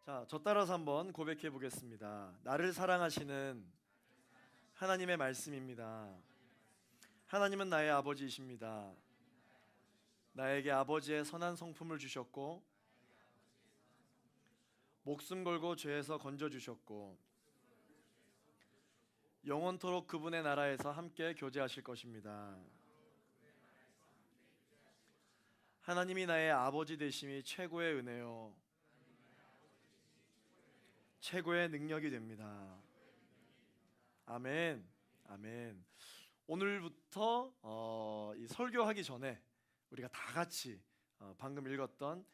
자, 저 따라서 한번 고백해 보겠습니다. 나를 사랑하시는 하나님의 말씀입니다. 하나님은 나의 아버지이십니다. 나에게 아버지의 선한 성품을 주셨고 목숨 걸고 죄에서 건져 주셨고 영원토록 그분의 나라에서 함께 교제하실 것입니다. 하나님이 나의 아버지 되심이 최고의 은혜요 최고의 능력이 됩니다. 아멘. 아멘. 오늘부터 이 설교하기 전에 우리가 다 같이 방금 읽었던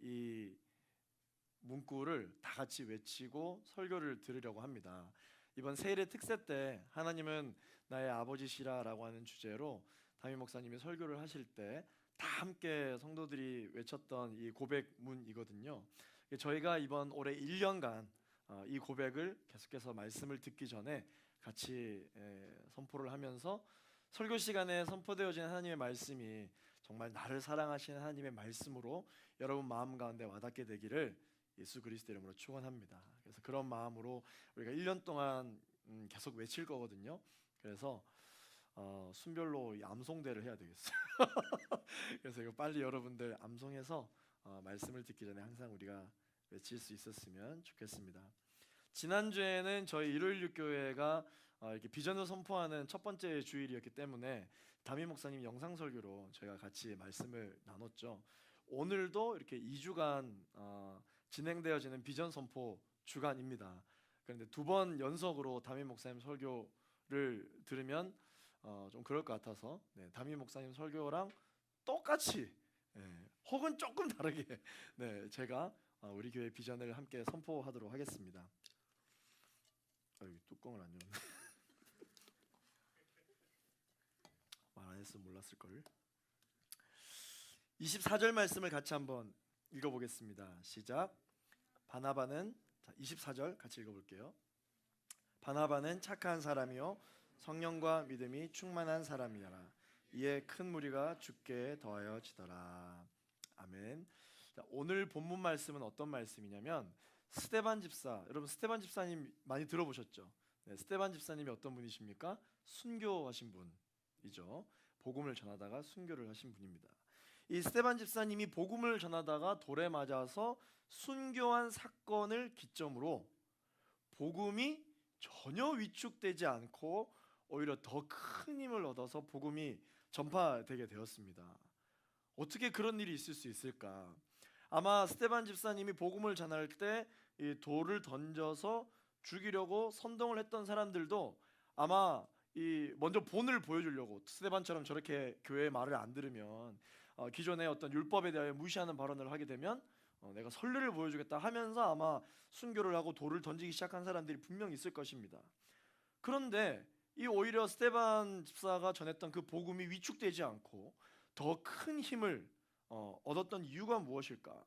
이 문구를 다 같이 외치고 설교를 들으려고 합니다. 이번 세일의 특세 때 하나님은 나의 아버지시라라고 하는 주제로 담임 목사님이 설교를 하실 때 다 함께 성도들이 외쳤던 이 고백문이거든요. 저희가 이번 올해 1년간 이 고백을 계속해서 말씀을 듣기 전에 같이 선포를 하면서 설교 시간에 선포되어진 하나님의 말씀이 정말 나를 사랑하시는 하나님의 말씀으로 여러분 마음 가운데 와닿게 되기를 예수 그리스도 이름으로 축원합니다. 그래서 그런 마음으로 우리가 1년 동안 계속 외칠 거거든요. 그래서 순별로 이 암송대를 해야 되겠어요. 그래서 이거 빨리 여러분들 암송해서 말씀을 듣기 전에 항상 우리가 외칠 수 있었으면 좋겠습니다. 지난주에는 저희 일요일 육교회가 이렇게 비전을 선포하는 첫 번째 주일이었기 때문에 담임 목사님 영상 설교로 저희가 같이 말씀을 나눴죠. 오늘도 이렇게 2주간 진행되어지는 비전 선포 주간입니다. 그런데 2번 연속으로 담임 목사님 설교를 들으면 좀 그럴 것 같아서 담임 목사님 설교랑 똑같이 혹은 조금 다르게 제가 우리 교회 비전을 함께 선포하도록 하겠습니다. 여기 뚜껑을 안 열었네. 말 안 했으면 몰랐을걸. 24절 말씀을 같이 한번 읽어보겠습니다. 시작. 바나바는 24절 같이 읽어볼게요. 바나바는 착한 사람이요 성령과 믿음이 충만한 사람이라 이에 큰 무리가 주께 더하여지더라. 아멘. 자, 오늘 본문 말씀은 어떤 말씀이냐면 스데반 집사, 여러분 스데반 집사님 많이 들어보셨죠? 스데반 집사님이 어떤 분이십니까? 순교하신 분이죠. 복음을 전하다가 순교를 하신 분입니다. 이 스데반 집사님이 복음을 전하다가 돌에 맞아서 순교한 사건을 기점으로 복음이 전혀 위축되지 않고 오히려 더 큰 힘을 얻어서 복음이 전파되게 되었습니다. 어떻게 그런 일이 있을 수 있을까? 아마 스데반 집사님이 복음을 전할 때 이 돌을 던져서 죽이려고 선동을 했던 사람들도 아마 이 먼저 본을 보여주려고 스데반처럼 저렇게 교회의 말을 안 들으면 기존의 어떤 율법에 대하여 무시하는 발언을 하게 되면 내가 선례를 보여주겠다 하면서 아마 순교를 하고 돌을 던지기 시작한 사람들이 분명히 있을 것입니다. 그런데 이 오히려 스데반 집사가 전했던 그 복음이 위축되지 않고 더 큰 힘을 얻었던 이유가 무엇일까?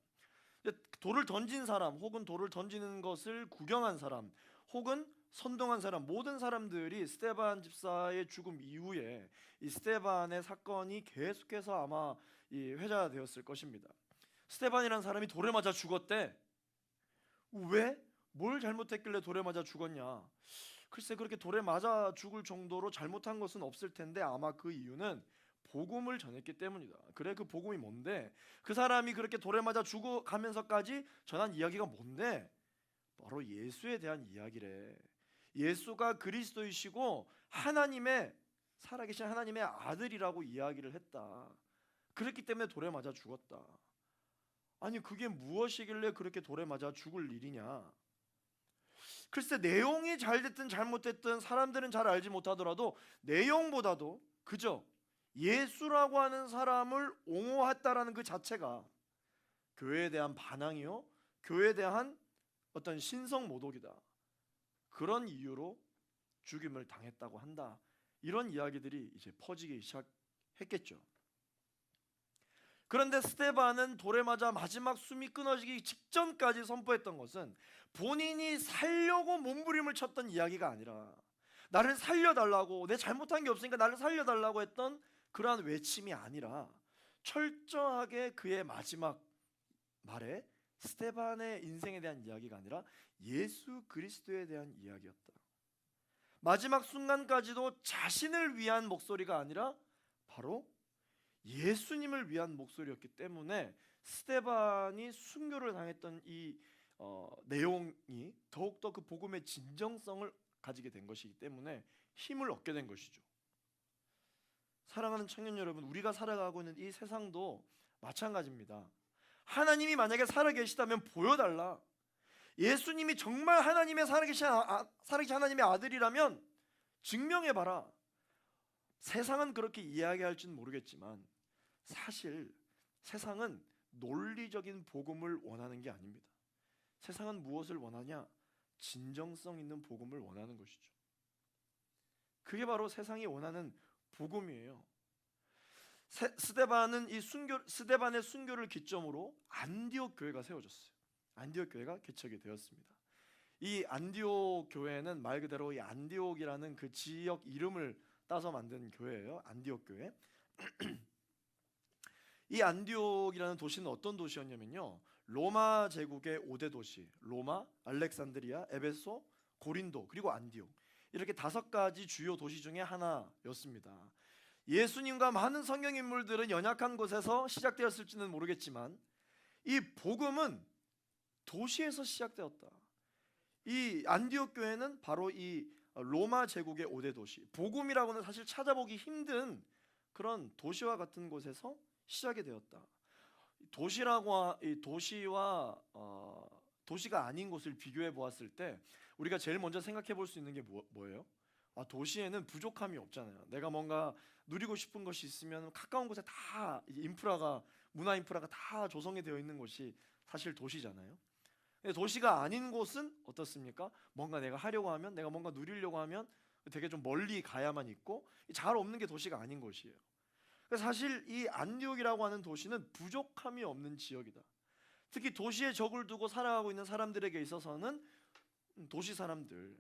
돌을 던진 사람 혹은 돌을 던지는 것을 구경한 사람 혹은 선동한 사람 모든 사람들이 스데반 집사의 죽음 이후에 이 스데반의 사건이 계속해서 아마 이 회자되었을 것입니다. 스데반이라는 사람이 돌에 맞아 죽었대. 왜? 뭘 잘못했길래 돌에 맞아 죽었냐? 글쎄 그렇게 돌에 맞아 죽을 정도로 잘못한 것은 없을 텐데 아마 그 이유는 복음을 전했기 때문이다. 그래, 그 복음이 뭔데? 그 사람이 그렇게 돌에 맞아 죽어가면서까지 전한 이야기가 뭔데? 바로 예수에 대한 이야기래. 예수가 그리스도이시고 하나님의 살아계신 하나님의 아들이라고 이야기를 했다. 그렇기 때문에 돌에 맞아 죽었다. 아니 그게 무엇이길래 그렇게 돌에 맞아 죽을 일이냐? 글쎄 내용이 잘 됐든 잘못됐든 사람들은 잘 알지 못하더라도 내용보다도 그저 예수라고 하는 사람을 옹호했다라는 그 자체가 교회에 대한 반항이요 교회에 대한 어떤 신성 모독이다. 그런 이유로 죽임을 당했다고 한다. 이런 이야기들이 이제 퍼지기 시작했겠죠. 그런데 스데반은 돌에 맞아 마지막 숨이 끊어지기 직전까지 선포했던 것은 본인이 살려고 몸부림을 쳤던 이야기가 아니라 나를 살려달라고, 내 잘못한 게 없으니까 나를 살려달라고 했던 그러한 외침이 아니라 철저하게 그의 마지막 말에 스데반의 인생에 대한 이야기가 아니라 예수 그리스도에 대한 이야기였다. 마지막 순간까지도 자신을 위한 목소리가 아니라 바로 예수님을 위한 목소리였기 때문에 스데반이 순교를 당했던 이 내용이 더욱더 그 복음의 진정성을 가지게 된 것이기 때문에 힘을 얻게 된 것이죠. 사랑하는 청년 여러분, 우리가 살아가고 있는 이 세상도 마찬가지입니다. 하나님이 만약에 살아계시다면 보여달라. 예수님이 정말 하나님의 살아계신 하나님의 아들이라면 증명해봐라. 세상은 그렇게 이야기할지는 모르겠지만 사실 세상은 논리적인 복음을 원하는 게 아닙니다. 세상은 무엇을 원하냐? 진정성 있는 복음을 원하는 것이죠. 그게 바로 세상이 원하는 복음이에요. 스데반의 순교를 기점으로 안디옥 교회가 세워졌어요. 안디옥 교회가 개척이 되었습니다. 이 안디옥 교회는 말 그대로 이 안디옥이라는 그 지역 이름을 따서 만든 교회예요. 안디옥 교회. 이 안디옥이라는 도시는 어떤 도시였냐면요, 로마 제국의 5대 도시, 로마, 알렉산드리아, 에베소, 고린도, 그리고 안디옥, 이렇게 5가지 주요 도시 중에 하나였습니다. 예수님과 많은 성경 인물들은 연약한 곳에서 시작되었을지는 모르겠지만 이 복음은 도시에서 시작되었다. 이 안디옥 교회는 바로 이 로마 제국의 5대 도시, 복음이라고는 사실 찾아보기 힘든 그런 도시와 같은 곳에서 시작이 되었다. 도시와 도시가 아닌 곳을 비교해 보았을 때 우리가 제일 먼저 생각해 볼 수 있는 게 뭐예요? 도시에는 부족함이 없잖아요. 내가 뭔가 누리고 싶은 것이 있으면 가까운 곳에 다 문화 인프라가 다 조성이 되어 있는 곳이 사실 도시잖아요. 근데 도시가 아닌 곳은 어떻습니까? 뭔가 내가 하려고 하면, 내가 뭔가 누리려고 하면 되게 좀 멀리 가야만 있고 잘 없는 게 도시가 아닌 곳이에요. 그래서 사실 이 안디옥이라고 하는 도시는 부족함이 없는 지역이다. 특히 도시에 적을 두고 살아가고 있는 사람들에게 있어서는 도시 사람들,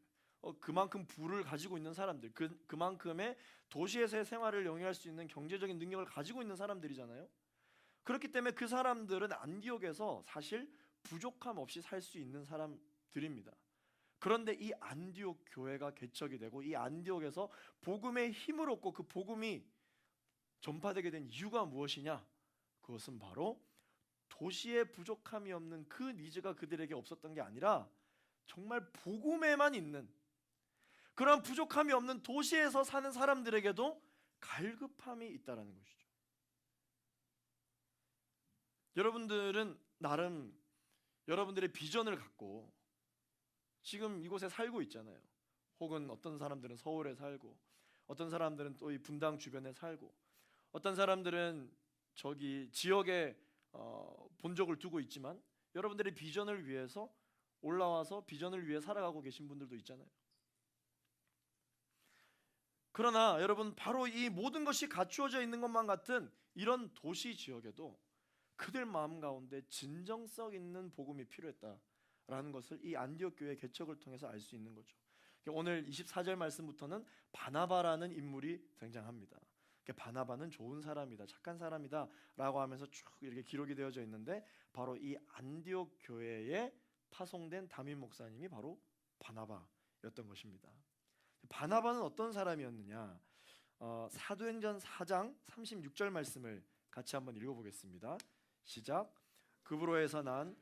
그만큼 부를 가지고 있는 사람들, 그만큼의 도시에서의 생활을 영위할 수 있는 경제적인 능력을 가지고 있는 사람들이잖아요. 그렇기 때문에 그 사람들은 안디옥에서 사실 부족함 없이 살 수 있는 사람들입니다. 그런데 이 안디옥 교회가 개척이 되고 이 안디옥에서 복음의 힘을 얻고 그 복음이 전파되게 된 이유가 무엇이냐? 그것은 바로 도시에 부족함이 없는 그 니즈가 그들에게 없었던 게 아니라 정말 복음에만 있는, 그런 부족함이 없는 도시에서 사는 사람들에게도 갈급함이 있다라는 것이죠. 여러분들은 나름 여러분들의 비전을 갖고 지금 이곳에 살고 있잖아요. 혹은 어떤 사람들은 서울에 살고, 어떤 사람들은 또 이 분당 주변에 살고, 어떤 사람들은 저기 지역에 본적을 두고 있지만 여러분들의 비전을 위해서 올라와서 비전을 위해 살아가고 계신 분들도 있잖아요. 그러나 여러분, 바로 이 모든 것이 갖추어져 있는 것만 같은 이런 도시 지역에도 그들 마음 가운데 진정성 있는 복음이 필요했다라는 것을 이 안디옥 교회 개척을 통해서 알 수 있는 거죠. 오늘 24절 말씀부터는 바나바라는 인물이 등장합니다. 바나바는 좋은 사람이다, 착한 사람이다 라고 하면서 쭉 이렇게 기록이 되어져 있는데, 바로 이 안디옥 교회에 파송된 담임 목사님이 바로 바나바였던 것입니다. 바나바는 어떤 사람이었느냐? 사도행전 4장 36절 말씀을 같이 한번 읽어보겠습니다. 시작. 그브로에서 난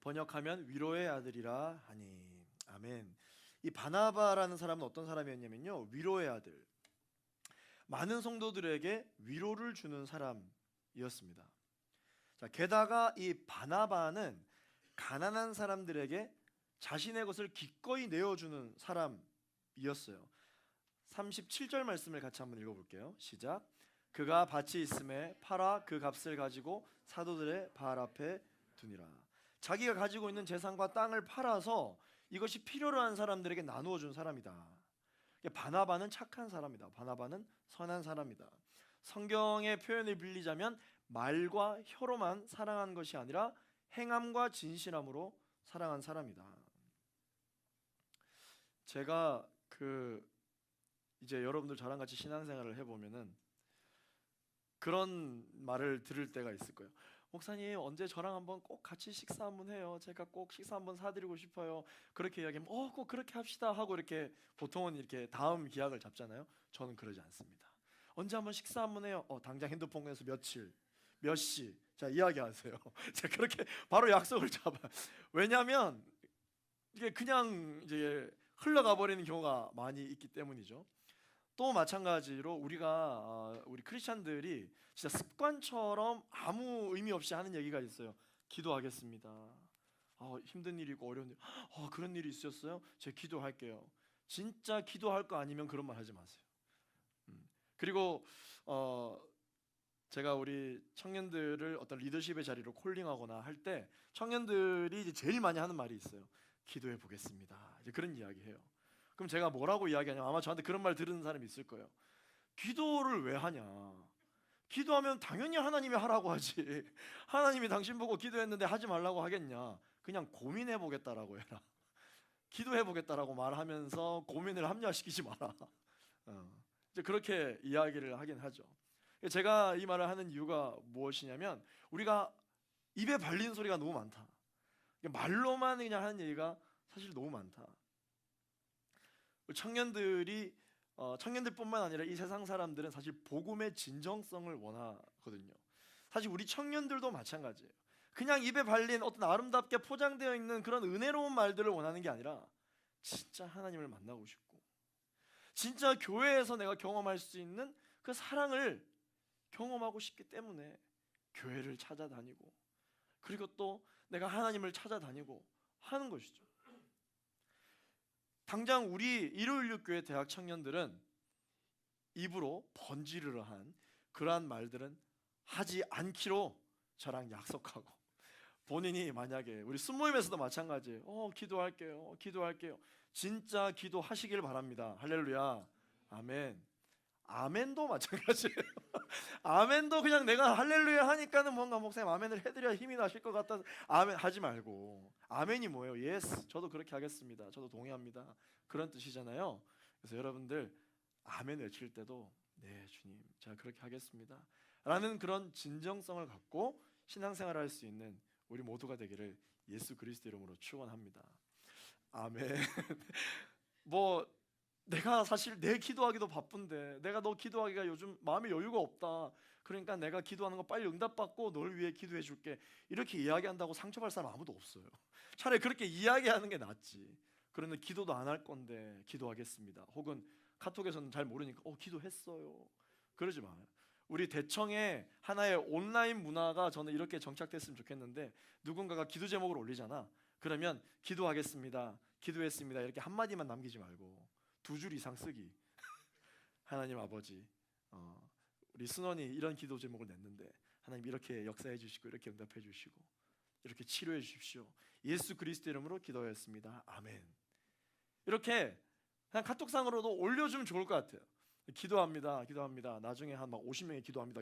번역하면 위로의 아들이라 하니. 아멘. 이 바나바라는 사람은 어떤 사람이었냐면요, 위로의 아들, 많은 성도들에게 위로를 주는 사람이었습니다. 자, 게다가 이 바나바는 가난한 사람들에게 자신의 것을 기꺼이 내어주는 사람이었어요. 37절 말씀을 같이 한번 읽어볼게요. 시작. 그가 밭이 있음에 팔아 그 값을 가지고 사도들의 발 앞에 두니라. 자기가 가지고 있는 재산과 땅을 팔아서 이것이 필요로 한 사람들에게 나누어 준 사람이다. 바나바는 착한 사람이다. 바나바는 선한 사람이다. 성경의 표현을 빌리자면 말과 혀로만 사랑한 것이 아니라 행함과 진실함으로 사랑한 사람이다. 제가 이제 여러분들 저랑 같이 신앙생활을 해보면은 그런 말을 들을 때가 있을 거예요. 목사님 언제 저랑 한번 꼭 같이 식사 한번 해요. 제가 꼭 식사 한번 사드리고 싶어요. 그렇게 이야기하면 꼭 그렇게 합시다 하고 이렇게 보통은 이렇게 다음 기약을 잡잖아요. 저는 그러지 않습니다. 언제 한번 식사 한번 해요. 당장 핸드폰에서 며칠 몇 시 자 이야기하세요. 제가 그렇게 바로 약속을 잡아요. 왜냐하면 이게 그냥 이제 흘러가 버리는 경우가 많이 있기 때문이죠. 또 마찬가지로 우리 크리스찬들이 진짜 습관처럼 아무 의미 없이 하는 얘기가 있어요. 기도하겠습니다. 힘든 일이고 어려운 일, 그런 일이 있었어요? 제가 기도할게요. 진짜 기도할 거 아니면 그런 말 하지 마세요. 그리고 제가 우리 청년들을 어떤 리더십의 자리로 콜링하거나 할 때 청년들이 이제 제일 많이 하는 말이 있어요. 기도해 보겠습니다. 이제 그런 이야기해요. 그럼 제가 뭐라고 이야기하냐면 아마 저한테 그런 말 들은 사람이 있을 거예요. 기도를 왜 하냐? 기도하면 당연히 하나님이 하라고 하지. 하나님이 당신 보고 기도했는데 하지 말라고 하겠냐? 그냥 고민해 보겠다라고 해라. 기도해 보겠다라고 말하면서 고민을 합리화시키지 마라. 이제 그렇게 이야기를 하긴 하죠. 제가 이 말을 하는 이유가 무엇이냐면 우리가 입에 발린 소리가 너무 많다. 말로만 그냥 하는 얘기가 사실 너무 많다. 청년들뿐만 아니라 이 세상 사람들은 사실 복음의 진정성을 원하거든요. 사실 우리 청년들도 마찬가지예요. 그냥 입에 발린 어떤 아름답게 포장되어 있는 그런 은혜로운 말들을 원하는 게 아니라 진짜 하나님을 만나고 싶고 진짜 교회에서 내가 경험할 수 있는 그 사랑을 경험하고 싶기 때문에 교회를 찾아다니고 그리고 또 내가 하나님을 찾아다니고 하는 것이죠. 당장 우리 일요일육교회 대학 청년들은 입으로 번지르르한 그러한 말들은 하지 않기로 저랑 약속하고 본인이 만약에 우리 순모임에서도 마찬가지예요. 기도할게요. 진짜 기도하시길 바랍니다. 할렐루야. 아멘. 아멘도 마찬가지예요. 아멘도 그냥 내가 할렐루야 하니까는 뭔가 목사님 아멘을 해드려야 힘이 나실 것 같아서 아멘 하지 말고 아멘이 뭐예요? 예스 저도 그렇게 하겠습니다. 저도 동의합니다. 그런 뜻이잖아요. 그래서 여러분들 아멘 외칠 때도 네 주님 제가 그렇게 하겠습니다 라는 그런 진정성을 갖고 신앙생활을 할 수 있는 우리 모두가 되기를 예수 그리스도 이름으로 축원합니다. 아멘. 뭐 내가 사실 내 기도하기도 바쁜데 내가 너 기도하기가 요즘 마음에 여유가 없다. 그러니까 내가 기도하는 거 빨리 응답받고 널 위해 기도해 줄게. 이렇게 이야기한다고 상처받을 사람 아무도 없어요. 차라리 그렇게 이야기하는 게 낫지. 그런데 기도도 안 할 건데 기도하겠습니다. 혹은 카톡에서는 잘 모르니까 기도했어요. 그러지 마요. 우리 대청에 하나의 온라인 문화가 저는 이렇게 정착됐으면 좋겠는데 누군가가 기도 제목을 올리잖아. 그러면 기도하겠습니다. 기도했습니다. 이렇게 한마디만 남기지 말고 두 줄 이상 쓰기. 하나님 아버지 우리 순원이 이런 기도 제목을 냈는데 하나님 이렇게 역사해 주시고 이렇게 응답해 주시고 이렇게 치료해 주십시오. 예수 그리스도 이름으로 기도하였습니다. 아멘. 이렇게 그냥 카톡상으로도 올려주면 좋을 것 같아요. 기도합니다. 나중에 한 막 50명이 기도합니다.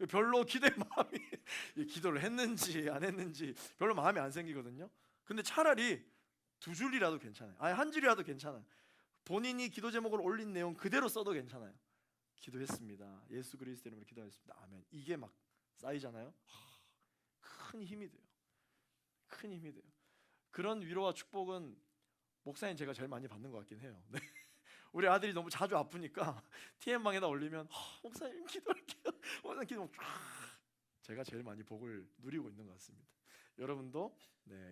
별로 기도의 마음이 기도를 했는지 안 했는지 별로 마음이 안 생기거든요. 근데 차라리 두 줄이라도 괜찮아요. 아니 한 줄이라도 괜찮아요. 본인이 기도 제목을 올린 내용 그대로 써도 괜찮아요. 기도했습니다. 예수 그리스도 이름으로 기도했습니다. 아멘. 이게 막 쌓이잖아요. 큰 힘이 돼요. 큰 힘이 돼요. 그런 위로와 축복은 목사님 제가 제일 많이 받는 것 같긴 해요. 네. 우리 아들이 너무 자주 아프니까 TM방에다 올리면 목사님 기도할게요. 목사님 기도 제가 제일 많이 복을 누리고 있는 것 같습니다. 여러분도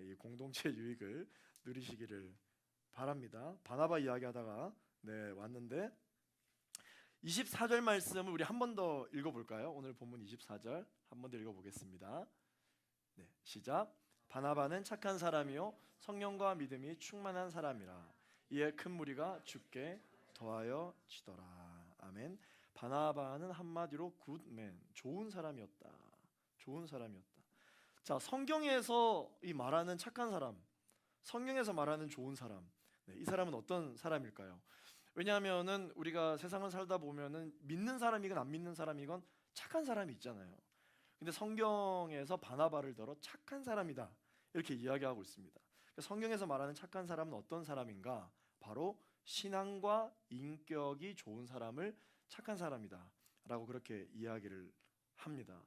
이 공동체 유익을 누리시기를 바랍니다. 바나바 이야기하다가 왔는데 24절 말씀을 우리 한 번 더 읽어볼까요? 오늘 본문 24절 한 번 더 읽어보겠습니다. 시작. 바나바는 착한 사람이요 성령과 믿음이 충만한 사람이라 이에 큰 무리가 주께 더하여 지더라. 아멘. 바나바는 한마디로 굿맨, 좋은 사람이었다. 자, 성경에서 이 말하는 착한 사람, 성경에서 말하는 좋은 사람, 이 사람은 어떤 사람일까요? 왜냐하면은 우리가 세상을 살다 보면은 믿는 사람이건 안 믿는 사람이건 착한 사람이 있잖아요. 근데 성경에서 바나바를 들어 착한 사람이다 이렇게 이야기하고 있습니다. 성경에서 말하는 착한 사람은 어떤 사람인가? 바로 신앙과 인격이 좋은 사람을 착한 사람이다 라고 그렇게 이야기를 합니다.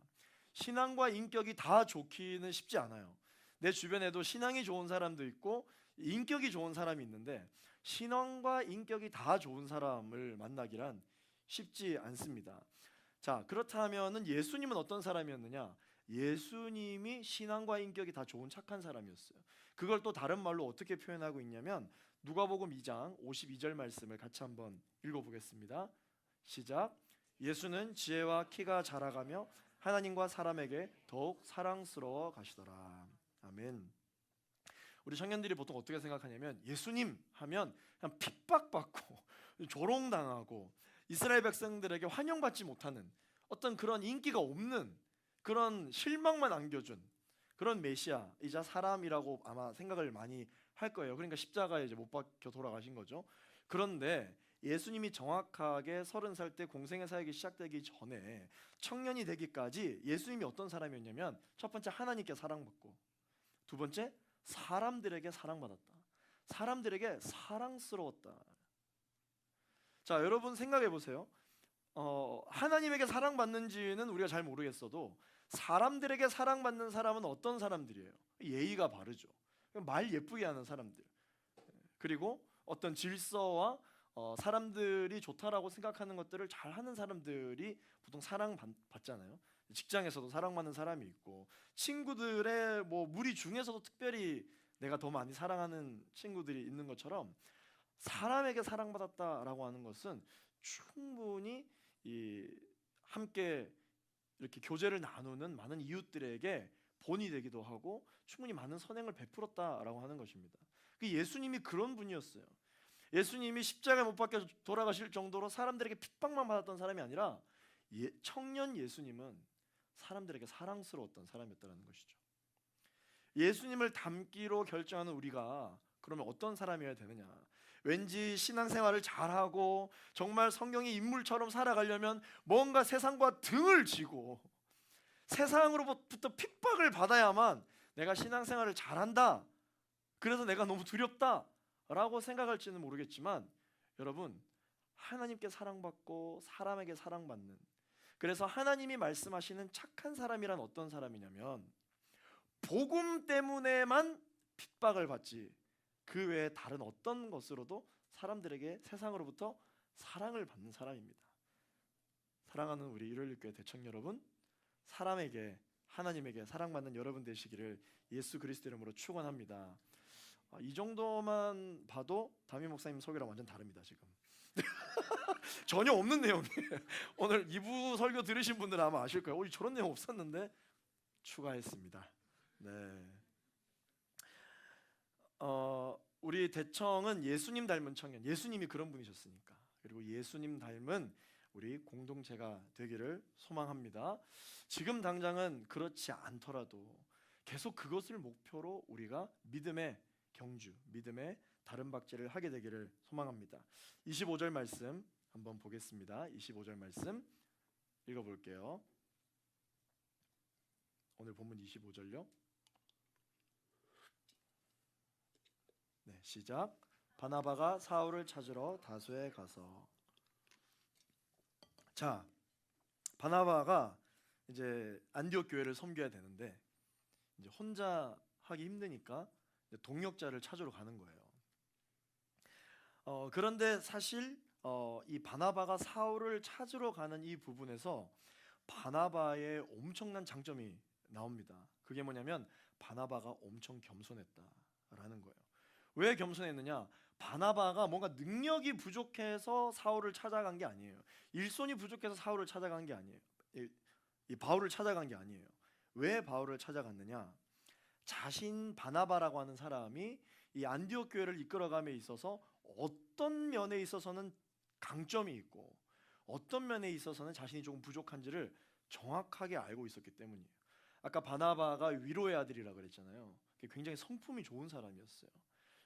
신앙과 인격이 다 좋기는 쉽지 않아요. 내 주변에도 신앙이 좋은 사람도 있고 인격이 좋은 사람이 있는데 신앙과 인격이 다 좋은 사람을 만나기란 쉽지 않습니다. 자, 그렇다면은 예수님은 어떤 사람이었느냐? 예수님이 신앙과 인격이 다 좋은 착한 사람이었어요. 그걸 또 다른 말로 어떻게 표현하고 있냐면 누가복음 2장 52절 말씀을 같이 한번 읽어보겠습니다. 시작. 예수는 지혜와 키가 자라가며 하나님과 사람에게 더욱 사랑스러워 가시더라. 아멘. 우리 청년들이 보통 어떻게 생각하냐면 예수님 하면 그냥 핍박받고 조롱당하고 이스라엘 백성들에게 환영받지 못하는 어떤 그런 인기가 없는 그런 실망만 안겨준 그런 메시아이자 사람이라고 아마 생각을 많이 할 거예요. 그러니까 십자가에 이제 못 박혀 돌아가신 거죠. 그런데 예수님이 정확하게 30살 때 공생의 사역이 시작되기 전에 청년이 되기까지 예수님이 어떤 사람이었냐면 첫 번째 하나님께 사랑받고 두 번째 사람들에게 사랑받았다. 사람들에게 사랑스러웠다. 자, 여러분 생각해 보세요. 하나님에게 사랑받는지는 우리가 잘 모르겠어도 사람들에게 사랑받는 사람은 어떤 사람들이에요? 예의가 바르죠. 말 예쁘게 하는 사람들. 그리고 어떤 질서와 사람들이 좋다라고 생각하는 것들을 잘 하는 사람들이 보통 사랑받잖아요. 직장에서도 사랑받는 사람이 있고 친구들의 뭐 무리 중에서도 특별히 내가 더 많이 사랑하는 친구들이 있는 것처럼 사람에게 사랑받았다라고 하는 것은 충분히 함께 이렇게 교제를 나누는 많은 이웃들에게 본이 되기도 하고 충분히 많은 선행을 베풀었다라고 하는 것입니다. 예수님이 그런 분이었어요. 예수님이 십자가에 못 박혀 돌아가실 정도로 사람들에게 핍박만 받았던 사람이 아니라 청년 예수님은 사람들에게 사랑스러웠던 사람이었다는 것이죠. 예수님을 닮기로 결정하는 우리가 그러면 어떤 사람이어야 되느냐? 왠지 신앙생활을 잘하고 정말 성경의 인물처럼 살아가려면 뭔가 세상과 등을 지고 세상으로부터 핍박을 받아야만 내가 신앙생활을 잘한다. 그래서 내가 너무 두렵다 라고 생각할지는 모르겠지만 여러분, 하나님께 사랑받고 사람에게 사랑받는, 그래서 하나님이 말씀하시는 착한 사람이란 어떤 사람이냐면 복음 때문에만 핍박을 받지 그 외에 다른 어떤 것으로도 사람들에게 세상으로부터 사랑을 받는 사람입니다. 사랑하는 우리 일요일교회 대청 여러분, 사람에게 하나님에게 사랑받는 여러분 되시기를 예수 그리스도 이름으로 축원합니다. 이 정도만 봐도 담임 목사님 설교랑 완전 다릅니다. 지금 전혀 없는 내용이에요. 오늘 2부 설교 들으신 분들은 아마 아실 거예요. 저런 내용 없었는데 추가했습니다. 네. 우리 대청은 예수님 닮은 청년, 예수님이 그런 분이셨으니까, 그리고 예수님 닮은 우리 공동체가 되기를 소망합니다. 지금 당장은 그렇지 않더라도 계속 그것을 목표로 우리가 믿음의 경주, 믿음의 다른 박제를 하게 되기를 소망합니다. 25절 말씀 한번 보겠습니다. 25절 말씀 읽어볼게요. 오늘 본문 25절요. 네, 시작. 바나바가 사울을 찾으러 다소에 가서. 자, 바나바가 이제 안디옥 교회를 섬겨야 되는데 이제 혼자 하기 힘드니까 동역자를 찾으러 가는 거예요. 그런데 사실 이 바나바가 사울을 찾으러 가는 이 부분에서 바나바의 엄청난 장점이 나옵니다. 그게 뭐냐면 바나바가 엄청 겸손했다라는 거예요. 왜 겸손했느냐? 바나바가 뭔가 능력이 부족해서 사울을 찾아간 게 아니에요. 일손이 부족해서 사울을 찾아간 게 아니에요. 이 바울을 찾아간 게 아니에요. 왜 바울을 찾아갔느냐? 자신 바나바라고 하는 사람이 이 안디옥 교회를 이끌어감에 있어서 어떤 면에 있어서는 강점이 있고 어떤 면에 있어서는 자신이 조금 부족한지를 정확하게 알고 있었기 때문이에요. 아까 바나바가 위로의 아들이라고 그랬잖아요. 굉장히 성품이 좋은 사람이었어요.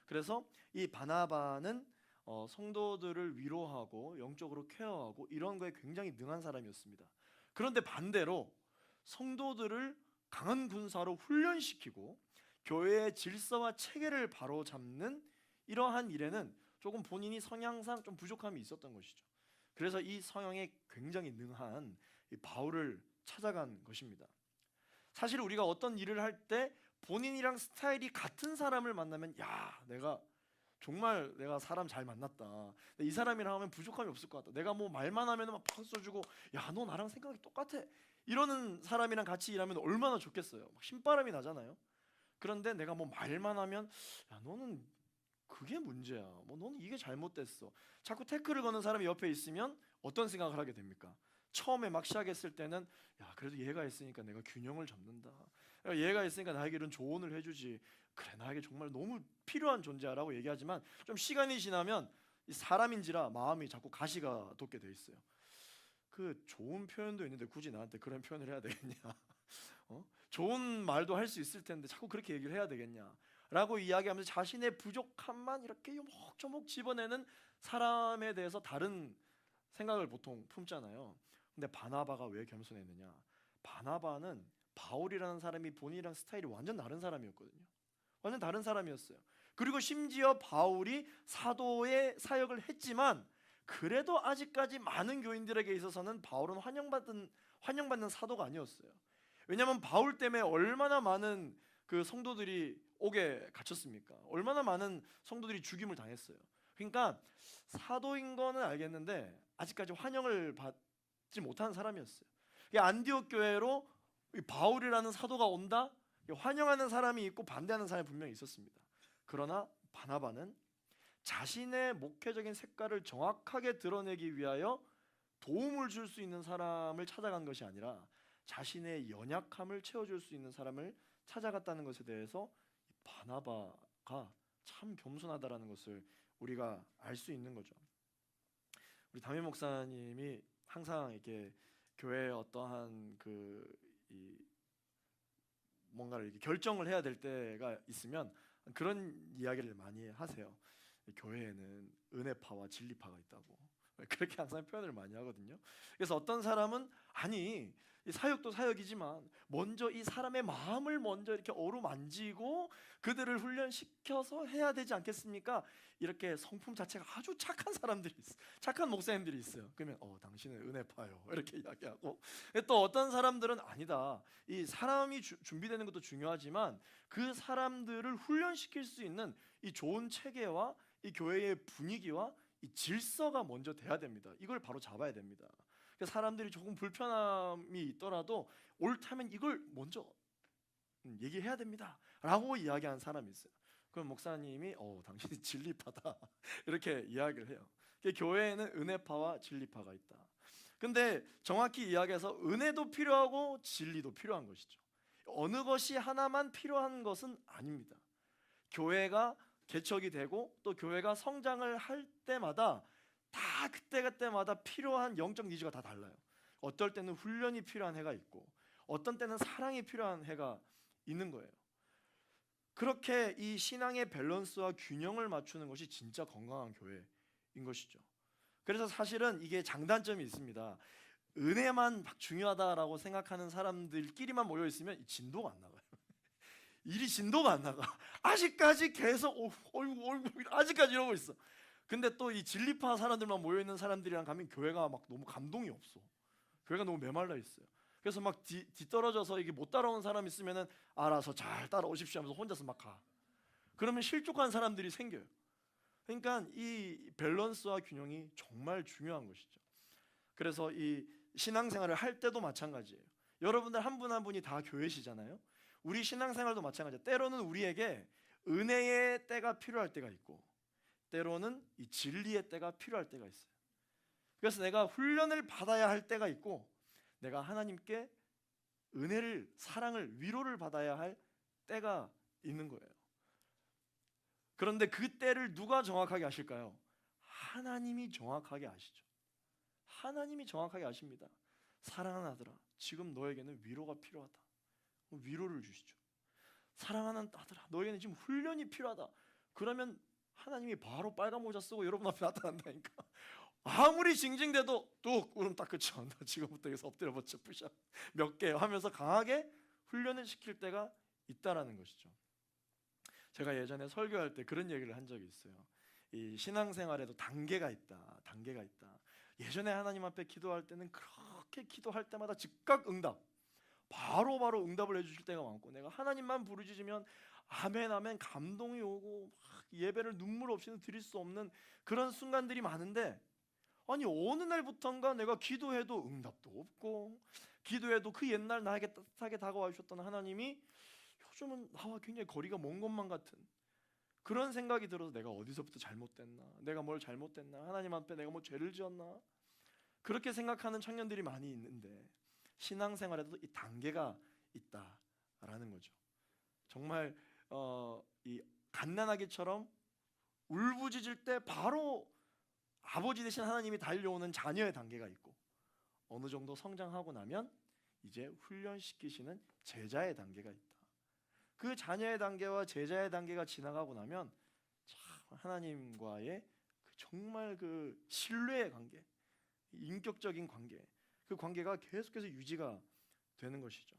그래서 이 바나바는 성도들을 위로하고 영적으로 케어하고 이런 거에 굉장히 능한 사람이었습니다. 그런데 반대로 성도들을 강한 군사로 훈련시키고 교회의 질서와 체계를 바로잡는 이러한 일에는 조금 본인이 성향상 좀 부족함이 있었던 것이죠. 그래서 이 성형에 굉장히 능한 이 바울을 찾아간 것입니다. 사실 우리가 어떤 일을 할 때 본인이랑 스타일이 같은 사람을 만나면 내가 사람 잘 만났다. 이 사람이랑 하면 부족함이 없을 것 같다. 내가 뭐 말만 하면 막 박수 써주고 야, 너 나랑 생각이 똑같아. 이러는 사람이랑 같이 일하면 얼마나 좋겠어요. 막 신바람이 나잖아요. 그런데 내가 뭐 말만 하면 야, 너는 그게 문제야. 뭐 너는 이게 잘못됐어. 자꾸 태클을 거는 사람이 옆에 있으면 어떤 생각을 하게 됩니까? 처음에 막 시작했을 때는 야, 그래도 얘가 있으니까 내가 균형을 잡는다. 얘가 있으니까 나에게 이런 조언을 해주지. 그래, 나에게 정말 너무 필요한 존재라고 얘기하지만 좀 시간이 지나면 이 사람인지라 마음이 자꾸 가시가 돋게 돼 있어요. 그 좋은 표현도 있는데 굳이 나한테 그런 표현을 해야 되겠냐? 좋은 말도 할 수 있을 텐데 자꾸 그렇게 얘기를 해야 되겠냐? 라고 이야기하면서 자신의 부족함만 이렇게 요목조목 집어내는 사람에 대해서 다른 생각을 보통 품잖아요. 근데 바나바가 왜 겸손했느냐? 바나바는 바울이라는 사람이 본인이랑 스타일이 완전 다른 사람이었거든요. 완전 다른 사람이었어요. 그리고 심지어 바울이 사도의 사역을 했지만 그래도 아직까지 많은 교인들에게 있어서는 바울은 환영받는 사도가 아니었어요. 왜냐하면 바울 때문에 얼마나 많은 그 성도들이 옥에 갇혔습니까? 얼마나 많은 성도들이 죽임을 당했어요. 그러니까 사도인 거는 알겠는데 아직까지 환영을 받지 못한 사람이었어요. 안디옥 교회로 바울이라는 사도가 온다? 환영하는 사람이 있고 반대하는 사람이 분명히 있었습니다. 그러나 바나바는 자신의 목회적인 색깔을 정확하게 드러내기 위하여 도움을 줄 수 있는 사람을 찾아간 것이 아니라 자신의 연약함을 채워줄 수 있는 사람을 찾아갔다는 것에 대해서 바나바가 참 겸손하다라는 것을 우리가 알 수 있는 거죠. 우리 담임 목사님이 항상 이렇게 교회에 어떠한 뭔가를 이렇게 결정을 해야 될 때가 있으면 그런 이야기를 많이 하세요. 교회에는 은혜파와 진리파가 있다고 그렇게 항상 표현을 많이 하거든요. 그래서 어떤 사람은 아니 사역도 사역이지만 먼저 이 사람의 마음을 먼저 이렇게 어루만지고 그들을 훈련시켜서 해야 되지 않겠습니까? 이렇게 성품 자체가 아주 착한 사람들이 있어요. 착한 목사님들이 있어요. 그러면 당신은 은혜파요 이렇게 이야기하고, 또 어떤 사람들은 아니다. 이 사람이 준비되는 것도 중요하지만 그 사람들을 훈련시킬 수 있는 이 좋은 체계와 이 교회의 분위기와 이 질서가 먼저 돼야 됩니다. 이걸 바로 잡아야 됩니다. 사람들이 조금 불편함이 있더라도 옳다면 이걸 먼저 얘기해야 됩니다 라고 이야기하는 사람이 있어요. 그럼 목사님이 당신이 진리파다 이렇게 이야기를 해요. 교회에는 은혜파와 진리파가 있다. 근데 정확히 이야기해서 은혜도 필요하고 진리도 필요한 것이죠. 어느 것이 하나만 필요한 것은 아닙니다. 교회가 개척이 되고 또 교회가 성장을 할 때마다 다 그때그때마다 필요한 영적 니즈가 다 달라요. 어떨 때는 훈련이 필요한 해가 있고 어떤 때는 사랑이 필요한 해가 있는 거예요. 그렇게 이 신앙의 밸런스와 균형을 맞추는 것이 진짜 건강한 교회인 것이죠. 그래서 사실은 이게 장단점이 있습니다. 은혜만 막 중요하다라고 생각하는 사람들끼리만 모여 있으면 진도가 안 나가요. 일이 진도가 안 나가. 아직까지 계속 아직까지 이러고 있어. 근데 또 이 진리파 사람들만 모여 있는 사람들이랑 가면 교회가 막 너무 감동이 없어. 교회가 너무 메말라 있어요. 그래서 막 뒤떨어져서 이게 못 따라오는 사람 있으면은 알아서 잘 따라오십시오 하면서 혼자서 막 가. 그러면 실족한 사람들이 생겨요. 그러니까 이 밸런스와 균형이 정말 중요한 것이죠. 그래서 이 신앙생활을 할 때도 마찬가지예요. 여러분들 한 분 한 분이 다 교회시잖아요. 우리 신앙생활도 마찬가지예요. 때로는 우리에게 은혜의 때가 필요할 때가 있고 때로는 이 진리의 때가 필요할 때가 있어요. 그래서 내가 훈련을 받아야 할 때가 있고 내가 하나님께 은혜를, 사랑을, 위로를 받아야 할 때가 있는 거예요. 그런데 그 때를 누가 정확하게 아실까요? 하나님이 정확하게 아시죠. 하나님이 정확하게 아십니다. 사랑하는 아들아, 지금 너에게는 위로가 필요하다. 위로를 주시죠. 사랑하는 아들아, 너에게는 지금 훈련이 필요하다. 그러면 하나님이 바로 빨간 모자 쓰고 여러분 앞에 나타난다니까. 아무리 징징대도 뚝 울음 딱 그쳐. 너 지금부터 여기서 엎드려 버쳐 푸셔 몇 개 하면서 강하게 훈련을 시킬 때가 있다라는 것이죠. 제가 예전에 설교할 때 그런 얘기를 한 적이 있어요. 이 신앙생활에도 단계가 있다. 단계가 있다. 예전에 하나님 앞에 기도할 때는 그렇게 기도할 때마다 즉각 응답, 바로바로 응답을 해주실 때가 많고, 내가 하나님만 부르짖으면 아멘 아멘 감동이 오고 막 예배를 눈물 없이는 드릴 수 없는 그런 순간들이 많은데, 아니 어느 날부턴가 내가 기도해도 응답도 없고, 기도해도 그 옛날 나에게 따뜻하게 다가와 주셨던 하나님이 요즘은 나와 굉장히 거리가 먼 것만 같은 그런 생각이 들어서, 내가 어디서부터 잘못됐나, 내가 뭘 잘못됐나, 하나님 앞에 내가 뭐 죄를 지었나, 그렇게 생각하는 청년들이 많이 있는데, 신앙생활에도 이 단계가 있다라는 거죠. 정말 이 갓난아기처럼 울부짖을 때 바로 아버지 되신 하나님이 달려오는 자녀의 단계가 있고, 어느 정도 성장하고 나면 이제 훈련시키시는 제자의 단계가 있다. 그 자녀의 단계와 제자의 단계가 지나가고 나면 참 하나님과의 정말 그 신뢰의 관계, 인격적인 관계, 그 관계가 계속해서 유지가 되는 것이죠.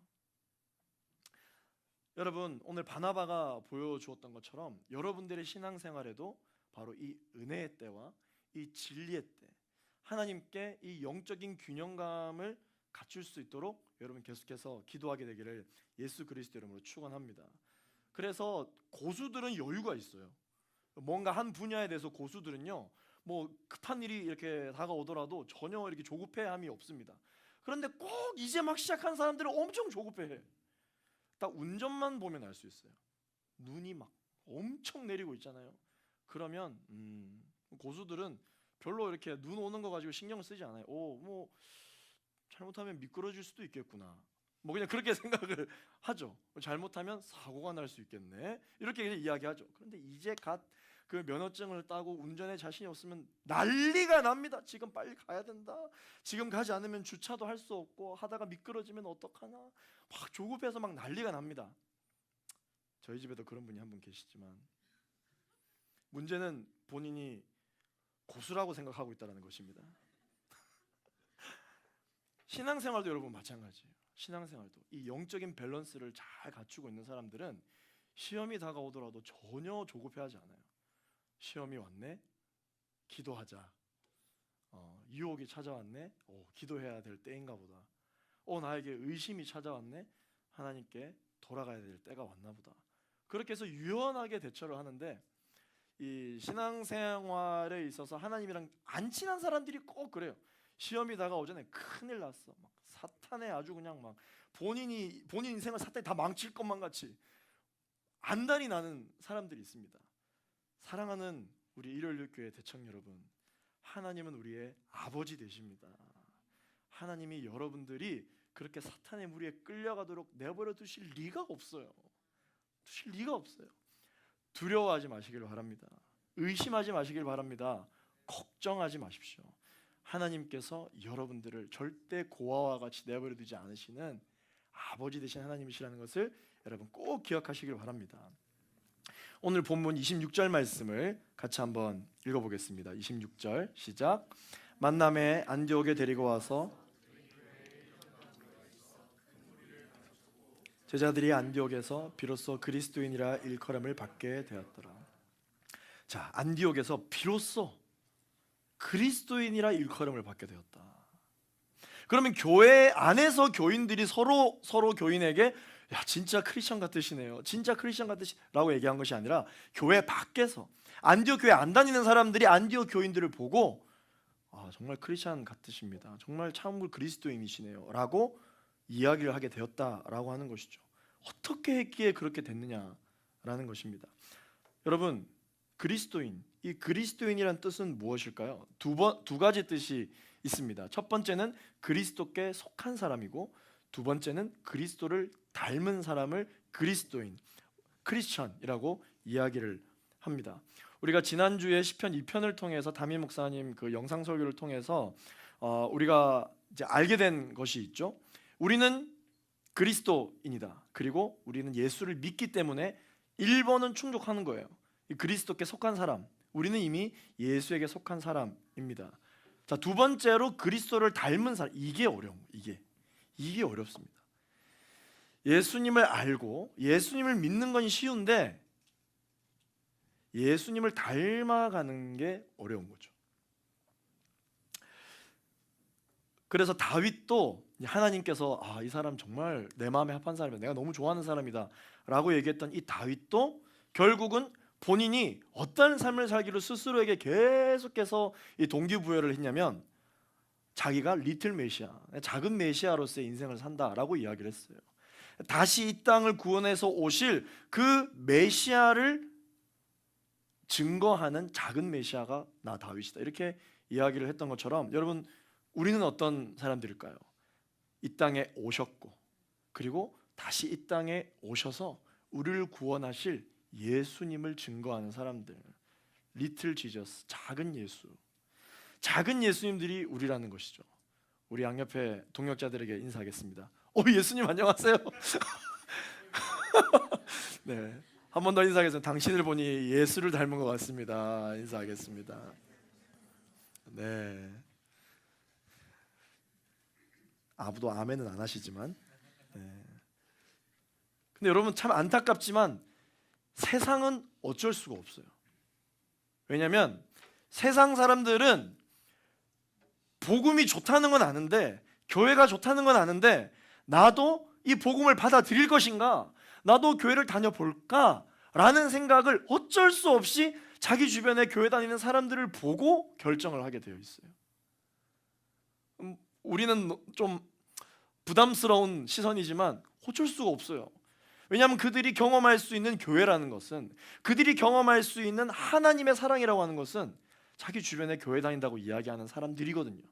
여러분, 오늘 바나바가 보여주었던 것처럼 여러분들의 신앙생활에도 바로 이 은혜의 때와 이 진리의 때, 하나님께 이 영적인 균형감을 갖출 수 있도록 여러분 계속해서 기도하게 되기를 예수 그리스도 이름으로 축원합니다. 그래서 고수들은 여유가 있어요. 뭔가 한 분야에 대해서 고수들은요, 뭐 급한 일이 이렇게 다가오더라도 전혀 이렇게 조급해함이 없습니다. 그런데 꼭 이제 막 시작한 사람들은 엄청 조급해해. 딱 운전만 보면 알 수 있어요. 눈이 막 엄청 내리고 있잖아요. 그러면 고수들은 별로 이렇게 눈 오는 거 가지고 신경 쓰지 않아요. 뭐 잘못하면 미끄러질 수도 있겠구나, 뭐 그냥 그렇게 생각을 하죠. 잘못하면 사고가 날 수 있겠네, 이렇게 이야기하죠. 그런데 이제 갓 그 면허증을 따고 운전에 자신이 없으면 난리가 납니다. 지금 빨리 가야 된다, 지금 가지 않으면 주차도 할 수 없고, 하다가 미끄러지면 어떡하나, 막 조급해서 막 난리가 납니다. 저희 집에도 그런 분이 한 분 계시지만, 문제는 본인이 고수라고 생각하고 있다는 것입니다. 신앙생활도 여러분 마찬가지예요. 신앙생활도 이 영적인 밸런스를 잘 갖추고 있는 사람들은 시험이 다가오더라도 전혀 조급해하지 않아요. 시험이 왔네? 기도하자. 유혹이 찾아왔네? 기도해야 될 때인가 보다. 나에게 의심이 찾아왔네? 하나님께 돌아가야 될 때가 왔나 보다. 그렇게 해서 유연하게 대처를 하는데, 이 신앙생활에 있어서 하나님이랑 안 친한 사람들이 꼭 그래요. 시험이 다가오잖아요. 큰일 났어. 막 사탄에 아주 그냥 막 본인 인생을 사탄이 다 망칠 것만 같이 안달이 나는 사람들이 있습니다. 사랑하는 우리 일요일교회 대청 여러분, 하나님은 우리의 아버지 되십니다. 하나님이 여러분들이 그렇게 사탄의 무리에 끌려가도록 내버려 두실 리가 없어요. 두실 리가 없어요. 두려워하지 마시길 바랍니다. 의심하지 마시길 바랍니다. 걱정하지 마십시오. 하나님께서 여러분들을 절대 고아와 같이 내버려 두지 않으시는 아버지 되신 하나님이시라는 것을 여러분 꼭 기억하시길 바랍니다. 오늘 본문 26절 말씀을 같이 한번 읽어보겠습니다. 26절 시작. 만남에 안디옥에 데리고 와서 제자들이 안디옥에서 비로소 그리스도인이라 일컬음을 받게 되었더라. 자, 안디옥에서 비로소 그리스도인이라 일컬음을 받게 되었다. 그러면 교회 안에서 교인들이 서로 교인에게 야 진짜 크리스천 같으시네요, 진짜 크리스천 같으시라고 얘기한 것이 아니라, 교회 밖에서 안디옥 교회 안 다니는 사람들이 안디옥 교인들을 보고 정말 크리스천 같으십니다, 정말 참으로 그리스도인이시네요 라고 이야기를 하게 되었다라고 하는 것이죠. 어떻게 했기에 그렇게 됐느냐라는 것입니다. 여러분, 그리스도인, 이 그리스도인이란 뜻은 무엇일까요? 두 가지 뜻이 있습니다. 첫 번째는 그리스도께 속한 사람이고, 두 번째는 그리스도를 닮은 사람을 그리스도인, 크리스천이라고 이야기를 합니다. 우리가 지난주에 시편 2편을 통해서 담임 목사님 그 영상 설교를 통해서 우리가 이제 알게 된 것이 있죠. 우리는 그리스도인이다. 그리고 우리는 예수를 믿기 때문에 1번은 충족하는 거예요. 그리스도께 속한 사람, 우리는 이미 예수에게 속한 사람입니다. 자, 두 번째로 그리스도를 닮은 사람, 이게 어려운 거예요. 이게 어렵습니다. 예수님을 알고 예수님을 믿는 건 쉬운데 예수님을 닮아가는 게 어려운 거죠. 그래서 다윗도 하나님께서 이 사람 정말 내 마음에 합한 사람이다, 내가 너무 좋아하는 사람이다 라고 얘기했던 이 다윗도 결국은 본인이 어떤 삶을 살기로 스스로에게 계속해서 이 동기부여를 했냐면 자기가 리틀 메시아, 작은 메시아로서의 인생을 산다라고 이야기를 했어요. 다시 이 땅을 구원해서 오실 그 메시아를 증거하는 작은 메시아가 나 다윗이다, 이렇게 이야기를 했던 것처럼, 여러분 우리는 어떤 사람들일까요? 이 땅에 오셨고 그리고 다시 이 땅에 오셔서 우리를 구원하실 예수님을 증거하는 사람들, 리틀 지저스, 작은 예수, 작은 예수님들이 우리라는 것이죠. 우리 양옆에 동역자들에게 인사하겠습니다. 예수님 안녕하세요. 네, 한 번 더 인사하겠습니다. 당신을 보니 예수를 닮은 것 같습니다. 인사하겠습니다. 네, 아무도 아멘은 안 하시지만, 네. 근데 여러분 참 안타깝지만 세상은 어쩔 수가 없어요. 왜냐하면 세상 사람들은 복음이 좋다는 건 아는데, 교회가 좋다는 건 아는데, 나도 이 복음을 받아들일 것인가, 나도 교회를 다녀볼까 라는 생각을 어쩔 수 없이 자기 주변에 교회 다니는 사람들을 보고 결정을 하게 되어 있어요. 우리는 좀 부담스러운 시선이지만 어쩔 수가 없어요. 왜냐하면 그들이 경험할 수 있는 교회라는 것은, 그들이 경험할 수 있는 하나님의 사랑이라고 하는 것은 자기 주변에 교회 다닌다고 이야기하는 사람들이거든요.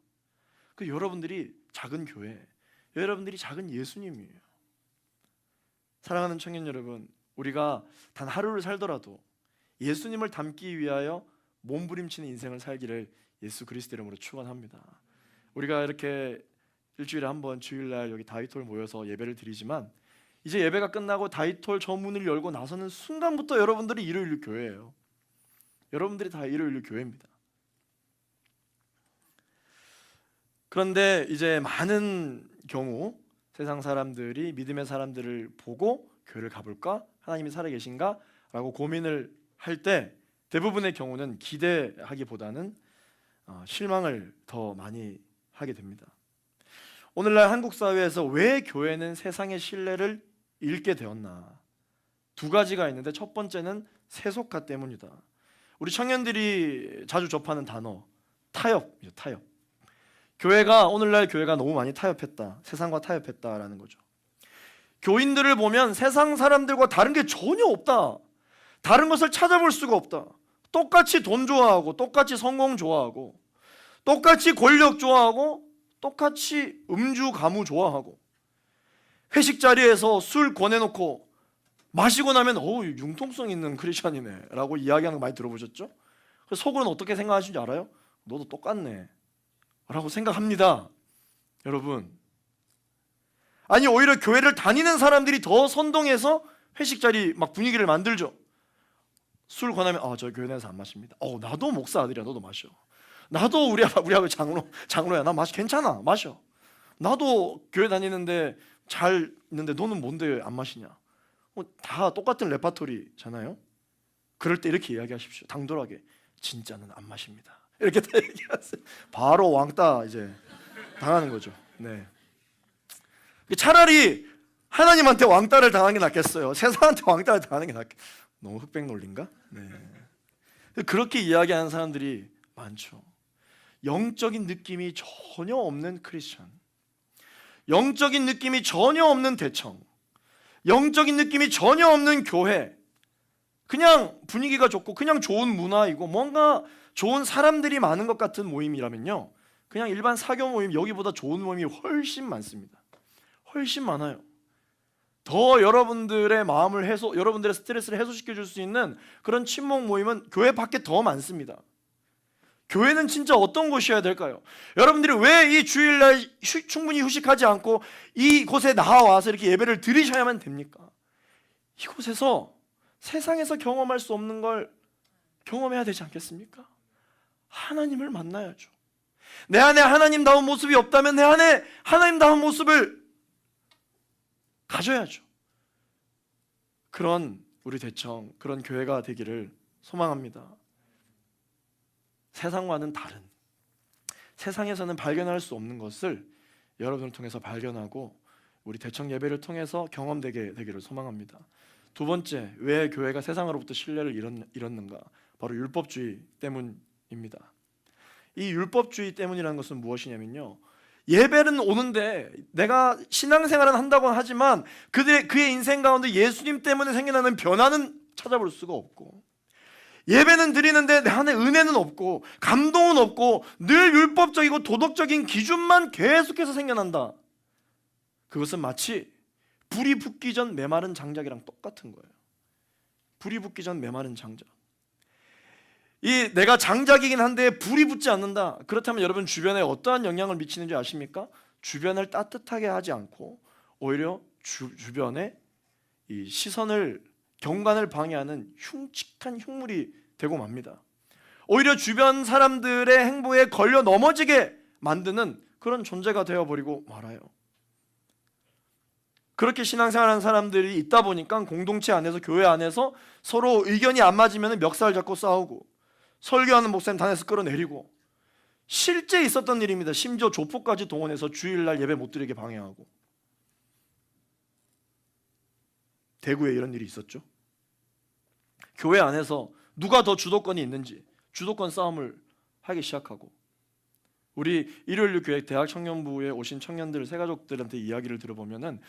그 여러분들이 작은 교회, 여러분들이 작은 예수님이에요. 사랑하는 청년 여러분, 우리가 단 하루를 살더라도 예수님을 닮기 위하여 몸부림치는 인생을 살기를 예수 그리스도 이름으로 축원합니다. 우리가 이렇게 일주일에 한 번 주일날 여기 다윗홀 모여서 예배를 드리지만, 이제 예배가 끝나고 다윗홀 저 문을 열고 나서는 순간부터 여러분들이 일요일 교회예요. 여러분들이 다 일요일 교회입니다. 그런데 이제 많은 경우 세상 사람들이 믿음의 사람들을 보고 교회를 가볼까? 하나님이 살아계신가? 라고 고민을 할 때 대부분의 경우는 기대하기보다는 실망을 더 많이 하게 됩니다. 오늘날 한국 사회에서 왜 교회는 세상의 신뢰를 잃게 되었나? 두 가지가 있는데, 첫 번째는 세속화 때문이다. 우리 청년들이 자주 접하는 단어, 타협이죠. 타협. 교회가, 오늘날 교회가 너무 많이 타협했다, 세상과 타협했다라는 거죠. 교인들을 보면 세상 사람들과 다른 게 전혀 없다, 다른 것을 찾아볼 수가 없다. 똑같이 돈 좋아하고, 똑같이 성공 좋아하고, 똑같이 권력 좋아하고, 똑같이 음주 가무 좋아하고, 회식 자리에서 술 권해놓고 마시고 나면 융통성 있는 크리스찬이네 라고 이야기하는 거 많이 들어보셨죠? 속으로는 어떻게 생각하시는지 알아요? 너도 똑같네 라고 생각합니다. 여러분, 아니 오히려 교회를 다니는 사람들이 더 선동해서 회식 자리 막 분위기를 만들죠. 술 권하면 저 교회 다녀서 안 마십니다. 나도 목사 아들이야, 너도 마셔. 나도 우리 아버지 장로야, 나 마셔. 괜찮아, 마셔. 나도 교회 다니는데 잘 있는데 너는 뭔데 안 마시냐? 다 똑같은 레파토리잖아요. 그럴 때 이렇게 이야기하십시오. 당돌하게, 진짜는 안 마십니다. 이렇게 다 얘기하세요. 바로 왕따 이제 당하는 거죠. 네. 차라리 하나님한테 왕따를 당하는 게 낫겠어요. 세상한테 왕따를 당하는 게 너무 흑백 논리인가? 네. 그렇게 이야기하는 사람들이 많죠. 영적인 느낌이 전혀 없는 크리스천, 영적인 느낌이 전혀 없는 대청, 영적인 느낌이 전혀 없는 교회, 그냥 분위기가 좋고 그냥 좋은 문화이고 뭔가 좋은 사람들이 많은 것 같은 모임이라면요, 그냥 일반 사교 모임, 여기보다 좋은 모임이 훨씬 많습니다. 훨씬 많아요. 더 여러분들의 마음을 여러분들의 스트레스를 해소시켜 줄 수 있는 그런 친목 모임은 교회 밖에 더 많습니다. 교회는 진짜 어떤 곳이어야 될까요? 여러분들이 왜 이 주일날 충분히 휴식하지 않고 이곳에 나와서 이렇게 예배를 드리셔야만 됩니까? 이곳에서 세상에서 경험할 수 없는 걸 경험해야 되지 않겠습니까? 하나님을 만나야죠. 내 안에 하나님다운 모습이 없다면 내 안에 하나님다운 모습을 가져야죠. 그런 우리 대청, 그런 교회가 되기를 소망합니다. 세상과는 다른, 세상에서는 발견할 수 없는 것을 여러분을 통해서 발견하고 우리 대청 예배를 통해서 경험되게 되기를 소망합니다. 두 번째, 왜 교회가 세상으로부터 신뢰를 잃었는가? 바로 율법주의 때문입니다. 이 율법주의 때문이라는 것은 무엇이냐면요, 예배는 오는데 내가 신앙생활은 한다고 하지만 그의 인생 가운데 예수님 때문에 생겨나는 변화는 찾아볼 수가 없고, 예배는 드리는데 내 안에 은혜는 없고 감동은 없고 늘 율법적이고 도덕적인 기준만 계속해서 생겨난다. 그것은 마치 불이 붙기 전 메마른 장작이랑 똑같은 거예요. 불이 붙기 전 메마른 장작. 이 내가 장작이긴 한데 불이 붙지 않는다. 그렇다면 여러분 주변에 어떠한 영향을 미치는지 아십니까? 주변을 따뜻하게 하지 않고 오히려 주변에 이 시선을, 경관을 방해하는 흉측한 흉물이 되고 맙니다. 오히려 주변 사람들의 행보에 걸려 넘어지게 만드는 그런 존재가 되어버리고 말아요. 그렇게 신앙생활하는 사람들이 있다 보니까 공동체 안에서, 교회 안에서 서로 의견이 안 맞으면 멱살 잡고 싸우고, 설교하는 목사님 단에서 끌어내리고, 실제 있었던 일입니다. 심지어 조폭까지 동원해서 주일날 예배 못 드리게 방해하고. 대구에 이런 일이 있었죠. 교회 안에서 누가 더 주도권이 있는지 주도권 싸움을 하기 시작하고, 우리 일요일 교회 대학 청년부에 오신 청년들, 새가족들한테 이야기를 들어보면은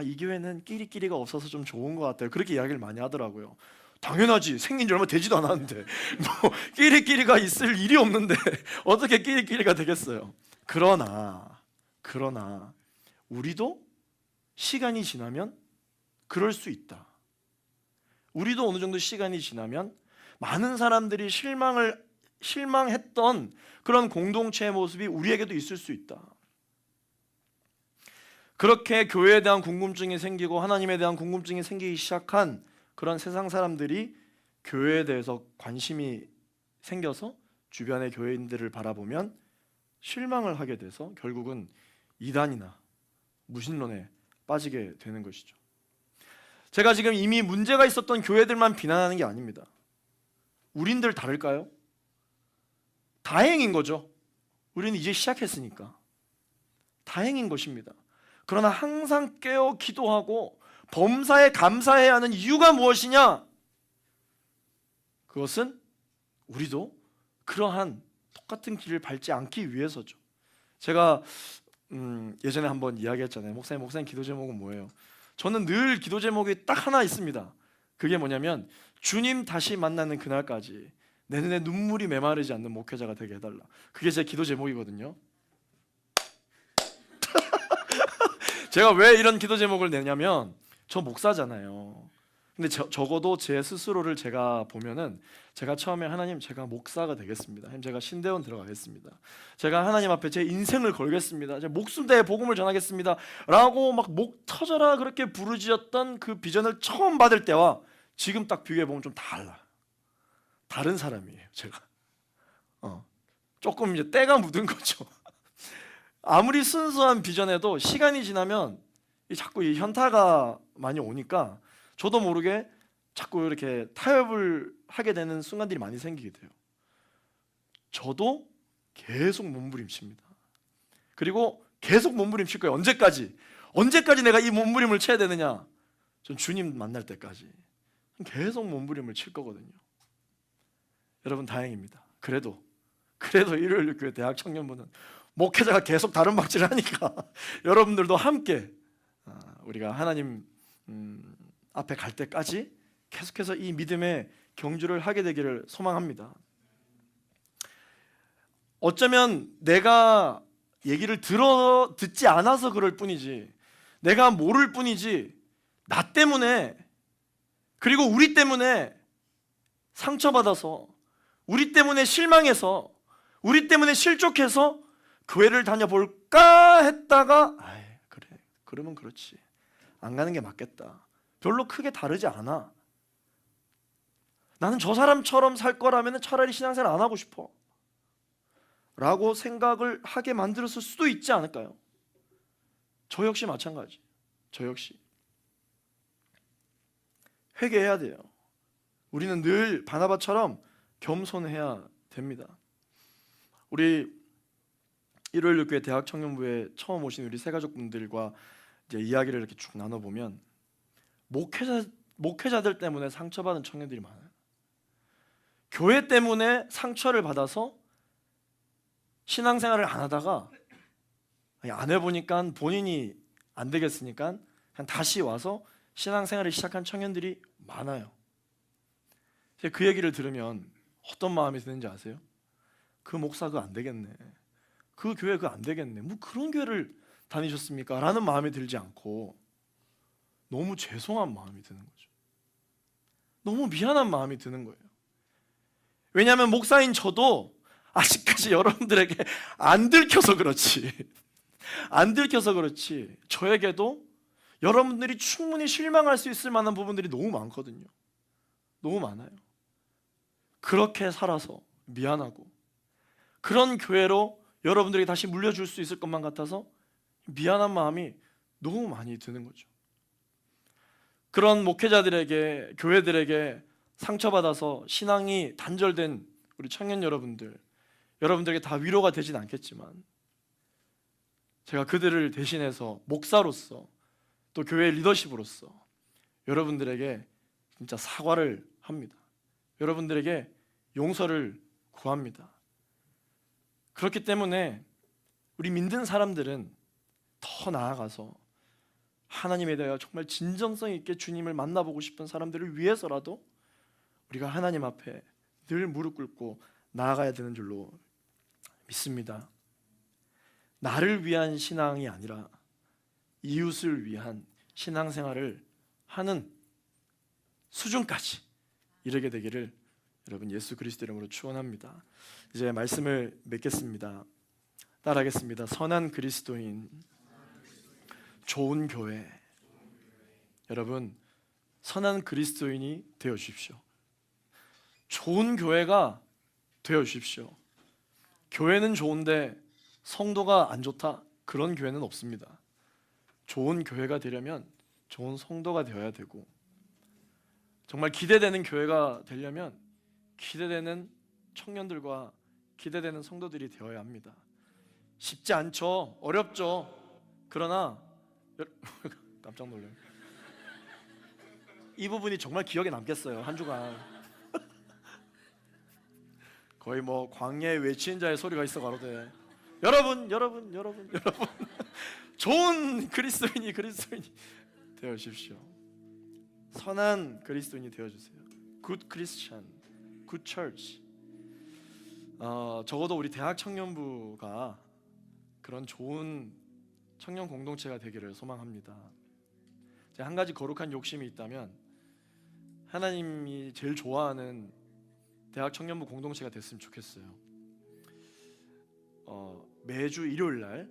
이 교회는 끼리끼리가 없어서 좀 좋은 것 같아요. 그렇게 이야기를 많이 하더라고요. 당연하지, 생긴 지 얼마 되지도 않았는데 뭐 끼리끼리가 있을 일이 없는데 어떻게 끼리끼리가 되겠어요. 그러나 우리도 시간이 지나면 그럴 수 있다. 우리도 어느 정도 시간이 지나면 많은 사람들이 실망했던 그런 공동체의 모습이 우리에게도 있을 수 있다. 그렇게 교회에 대한 궁금증이 생기고 하나님에 대한 궁금증이 생기기 시작한 그런 세상 사람들이 교회에 대해서 관심이 생겨서 주변의 교회인들을 바라보면 실망을 하게 돼서 결국은 이단이나 무신론에 빠지게 되는 것이죠. 제가 지금 이미 문제가 있었던 교회들만 비난하는 게 아닙니다. 우린들 다를까요? 다행인 거죠. 우리는 이제 시작했으니까 다행인 것입니다. 그러나 항상 깨어 기도하고 범사에 감사해야 하는 이유가 무엇이냐? 그것은 우리도 그러한 똑같은 길을 밟지 않기 위해서죠. 제가 예전에 한번 이야기했잖아요. 목사님 기도 제목은 뭐예요? 저는 늘 기도 제목이 딱 하나 있습니다. 그게 뭐냐면 주님 다시 만나는 그날까지 내 눈에 눈물이 메마르지 않는 목회자가 되게 해달라. 그게 제 기도 제목이거든요. 제가 왜 이런 기도 제목을 내냐면 저 목사잖아요. 근데 적어도 제 스스로를 제가 보면은, 제가 처음에 하나님, 제가 목사가 되겠습니다. 하나님, 제가 신대원 들어가겠습니다. 제가 하나님 앞에 제 인생을 걸겠습니다. 제 목숨 다해 복음을 전하겠습니다. 라고 막 목 터져라 그렇게 부르짖었던 그 비전을 처음 받을 때와 지금 딱 비교해 보면 좀 달라. 다른 사람이에요, 제가. 조금 이제 때가 묻은 거죠. 아무리 순수한 비전에도 시간이 지나면 자꾸 이 현타가 많이 오니까 저도 모르게 자꾸 이렇게 타협을 하게 되는 순간들이 많이 생기게 돼요. 저도 계속 몸부림칩니다. 그리고 계속 몸부림칠 거예요. 언제까지 내가 이 몸부림을 쳐야 되느냐? 전 주님 만날 때까지 계속 몸부림을 칠 거거든요. 여러분 다행입니다. 그래도 일요일 교회 대학 청년부는 목회자가 계속 다른 박질을 하니까 여러분들도 함께 우리가 하나님 앞에 갈 때까지 계속해서 이 믿음의 경주를 하게 되기를 소망합니다. 어쩌면 내가 얘기를 듣지 않아서 그럴 뿐이지, 내가 모를 뿐이지, 나 때문에, 그리고 우리 때문에 상처받아서, 우리 때문에 실망해서, 우리 때문에 실족해서 교회를 다녀볼까 했다가 그래, 그러면 그렇지, 안 가는 게 맞겠다, 별로 크게 다르지 않아, 나는 저 사람처럼 살 거라면 차라리 신앙생활 안 하고 싶어 라고 생각을 하게 만들었을 수도 있지 않을까요? 저 역시 마찬가지. 저 역시 회개해야 돼요. 우리는 늘 바나바처럼 겸손해야 됩니다. 우리 일요일 교회 대학 청년부에 처음 오신 우리 새가족분들과 이제 이야기를 이렇게 쭉 나눠보면 목회자들 때문에 상처받은 청년들이 많아요. 교회 때문에 상처를 받아서 신앙생활을 안 하다가 안 해보니까 본인이 안 되겠으니까 그냥 다시 와서 신앙생활을 시작한 청년들이 많아요. 그 얘기를 들으면 어떤 마음이 드는지 아세요? 그 목사 그거 안 되겠네, 그 교회 그거 안 되겠네, 뭐 그런 교회를 다니셨습니까? 라는 마음이 들지 않고 너무 죄송한 마음이 드는 거죠. 너무 미안한 마음이 드는 거예요. 왜냐하면 목사인 저도 아직까지 여러분들에게 안 들켜서 그렇지 저에게도 여러분들이 충분히 실망할 수 있을 만한 부분들이 너무 많거든요. 너무 많아요. 그렇게 살아서 미안하고, 그런 교회로 여러분들이 다시 물려줄 수 있을 것만 같아서 미안한 마음이 너무 많이 드는 거죠. 그런 목회자들에게, 교회들에게 상처받아서 신앙이 단절된 우리 청년 여러분들에게 다 위로가 되진 않겠지만, 제가 그들을 대신해서 목사로서 또 교회 리더십으로서 여러분들에게 진짜 사과를 합니다. 여러분들에게 용서를 구합니다. 그렇기 때문에 우리 믿는 사람들은 더 나아가서 하나님에 대하여 정말 진정성 있게 주님을 만나보고 싶은 사람들을 위해서라도 우리가 하나님 앞에 늘 무릎 꿇고 나아가야 되는 줄로 믿습니다. 나를 위한 신앙이 아니라 이웃을 위한 신앙생활을 하는 수준까지 이르게 되기를 여러분 예수 그리스도 이름으로 축원합니다. 이제 말씀을 맺겠습니다. 따라하겠습니다. 선한 그리스도인, 좋은 교회. 여러분, 선한 그리스도인이 되어 주십시오. 좋은 교회가 되어 주십시오. 교회는 좋은데 성도가 안 좋다? 그런 교회는 없습니다. 좋은 교회가 되려면 좋은 성도가 되어야 되고, 정말 기대되는 교회가 되려면 기대되는 청년들과 기대되는 성도들이 되어야 합니다. 쉽지 않죠. 어렵죠. 그러나 깜짝 놀라요. 이 부분이 정말 기억에 남겠어요. 한 주간 거의 뭐 광야에 외치는 자의 소리가 있어 가로되 여러분 좋은 그리스도인이 되어 주십시오. 선한 그리스도인이 되어 주세요. Good Christian, Good Church. 적어도 우리 대학 청년부가 그런 좋은 청년 공동체가 되기를 소망합니다. 제가 한 가지 거룩한 욕심이 있다면 하나님이 제일 좋아하는 대학 청년부 공동체가 됐으면 좋겠어요. 매주 일요일날,